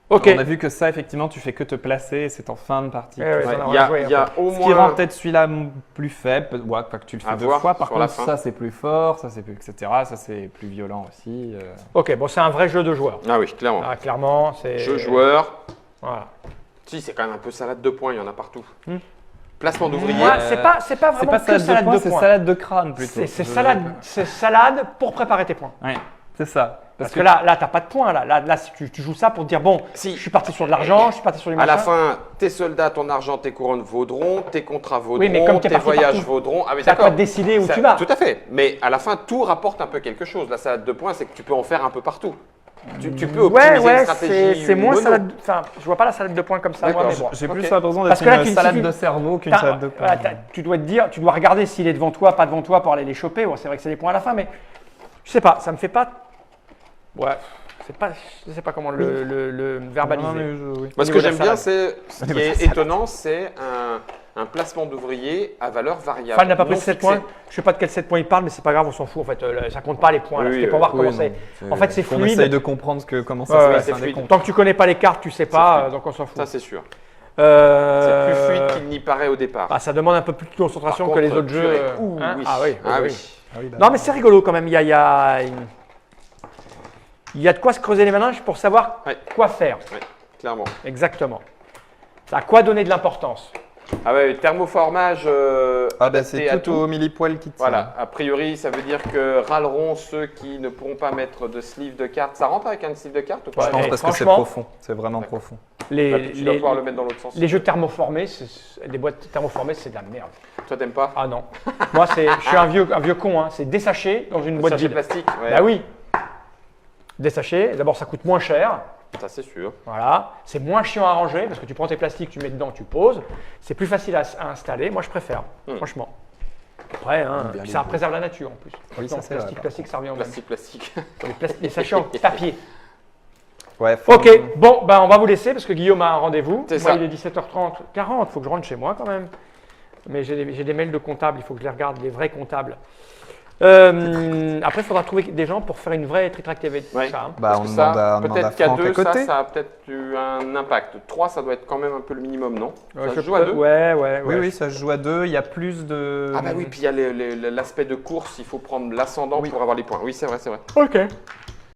Ok. On a vu que ça, effectivement, tu fais que te placer et c'est en fin de partie. Ouais, ouais, Ouais, ça, on Il y va a, jouer, il y a au Ce qui rend moins. peut-être celui-là plus faible, ouais, pas que tu le À fais 2 voir fois. Par sur la contre, fin. ça c'est plus fort, ça c'est plus, etc. Ça c'est plus violent aussi. Ok, bon, c'est un vrai jeu de joueurs. Ah oui, clairement. Ah, clairement, c'est. Jeu joueur. Voilà. Si, c'est quand même un peu salade de points, il y en a partout. Hmm. Placement d'ouvrier. Moi, c'est pas C'est vraiment pas que salade de points, c'est points. salade de crâne plutôt. C'est salade pour préparer tes points. Ouais, c'est ça. Parce que là, t'as pas de points. Là si tu joues ça pour te dire bon, Si. je suis parti sur de l'argent, je suis parti sur du À la machin. fin, tes soldats, ton argent, tes couronnes vaudront, tes contrats vaudront, Oui, mais comme t'es tes parti voyages partout. vaudront. Ah, mais C'est à toi d'accord. de décider où Ça- tu vas. Tout à fait. Mais à la fin, tout rapporte un peu quelque chose. La salade de points, c'est que tu peux en faire un peu partout. Tu peux optimiser une Ouais, stratégie. c'est moins mono. salade. Enfin, je vois pas la salade de points comme ça. Moi, D'accord. mais bon. J'ai Ok. plus l'impression Parce d'être que là, une tu- salade si- de cerveau qu'une T'as- salade de points. voilà, tu dois te dire, tu dois regarder s'il est devant toi, pas devant toi pour aller les choper. Bon, c'est vrai que c'est des points à la fin, mais je sais pas, ça me fait pas. Ouais, je sais pas comment le verbaliser. Moi, ce Au que niveau de la j'aime bien, salade. c'est ce qui est étonnant, c'est un placement d'ouvrier à valeur variable. Fan n'a pas pris non 7 fixée. points. Je sais pas de quel 7 points il parle, mais c'est pas grave, on s'en fout. En fait, ça compte pas les points. là. Oui, C'était pour voir Oui, comment non, c'est. En fait, c'est On fluide. essaye de comprendre comment ça Ouais, se ouais, passe. c'est un fluide. décompte. Tant que tu connais pas les cartes, tu sais pas, fluide. donc on s'en fout. Ça, c'est sûr. Euh, C'est plus fluide qu'il n'y paraît au départ. bah, ça demande un peu plus de concentration Par que les contre, autres jeux. purée. Ouh, hein. oui. Ah oui. Ah oui, oui. oui. Ah oui, bah, Non, mais c'est rigolo quand même. Il y a de quoi se creuser les méninges pour savoir Ouais. quoi faire. Clairement. Exactement. À quoi donner de l'importance. Ah ouais, thermoformage Ah bah adapté c'est à tout au millipoil qui tient. Voilà, a priori, ça veut dire que râleront ceux qui ne pourront pas mettre de sleeve de carte. Ça rentre avec un sleeve de carte ou Je pas pense Ouais, parce que c'est franchement- profond. C'est vraiment D'accord. profond. Les, Tu vas les- pouvoir le mettre dans l'autre sens. les jeux thermoformés, des boîtes thermoformées, c'est de la merde. Toi, t'aimes pas Ah non. Moi, je suis un vieux con. Hein. C'est des sachets dans une boîte Sachet vide. plastique ouais. Bah oui. Des sachets. D'abord, ça coûte moins cher. Ça, c'est sûr. Voilà. C'est moins chiant à ranger parce que tu prends tes plastiques, tu mets dedans, tu poses. C'est plus facile à installer. Moi, je préfère. Franchement. Après, hein, Bien puis les ça deux. préserve la nature en plus. Oui, ça, Non, c'est vrai, par plastique, ça revient au même. Plastique. Les sachets en papier. Ouais, faut- Ok, bon, ben on va vous laisser parce que Guillaume a un rendez-vous. C'est Moi, ça. il est 17h30, 40, il faut que je rentre chez moi quand même. Mais j'ai des mails de comptables, il faut que je les regarde, les vrais comptables. Après, il faudra trouver des gens pour faire une vraie tritractivité. Ouais. Ça, hein. Bah, Parce on que demande à peut-être qu'à Franck à 2, côté. ça a peut-être eu un impact. 3, ça doit être quand même un peu le minimum, non Ouais, Ça je se joue à 2 Ouais. Oui, oui, ça se joue à deux. Il y a plus de. Ah bah oui, puis il y a l'aspect de course, il faut prendre l'ascendant Oui. pour avoir les points. Oui, c'est vrai, c'est vrai. Ok.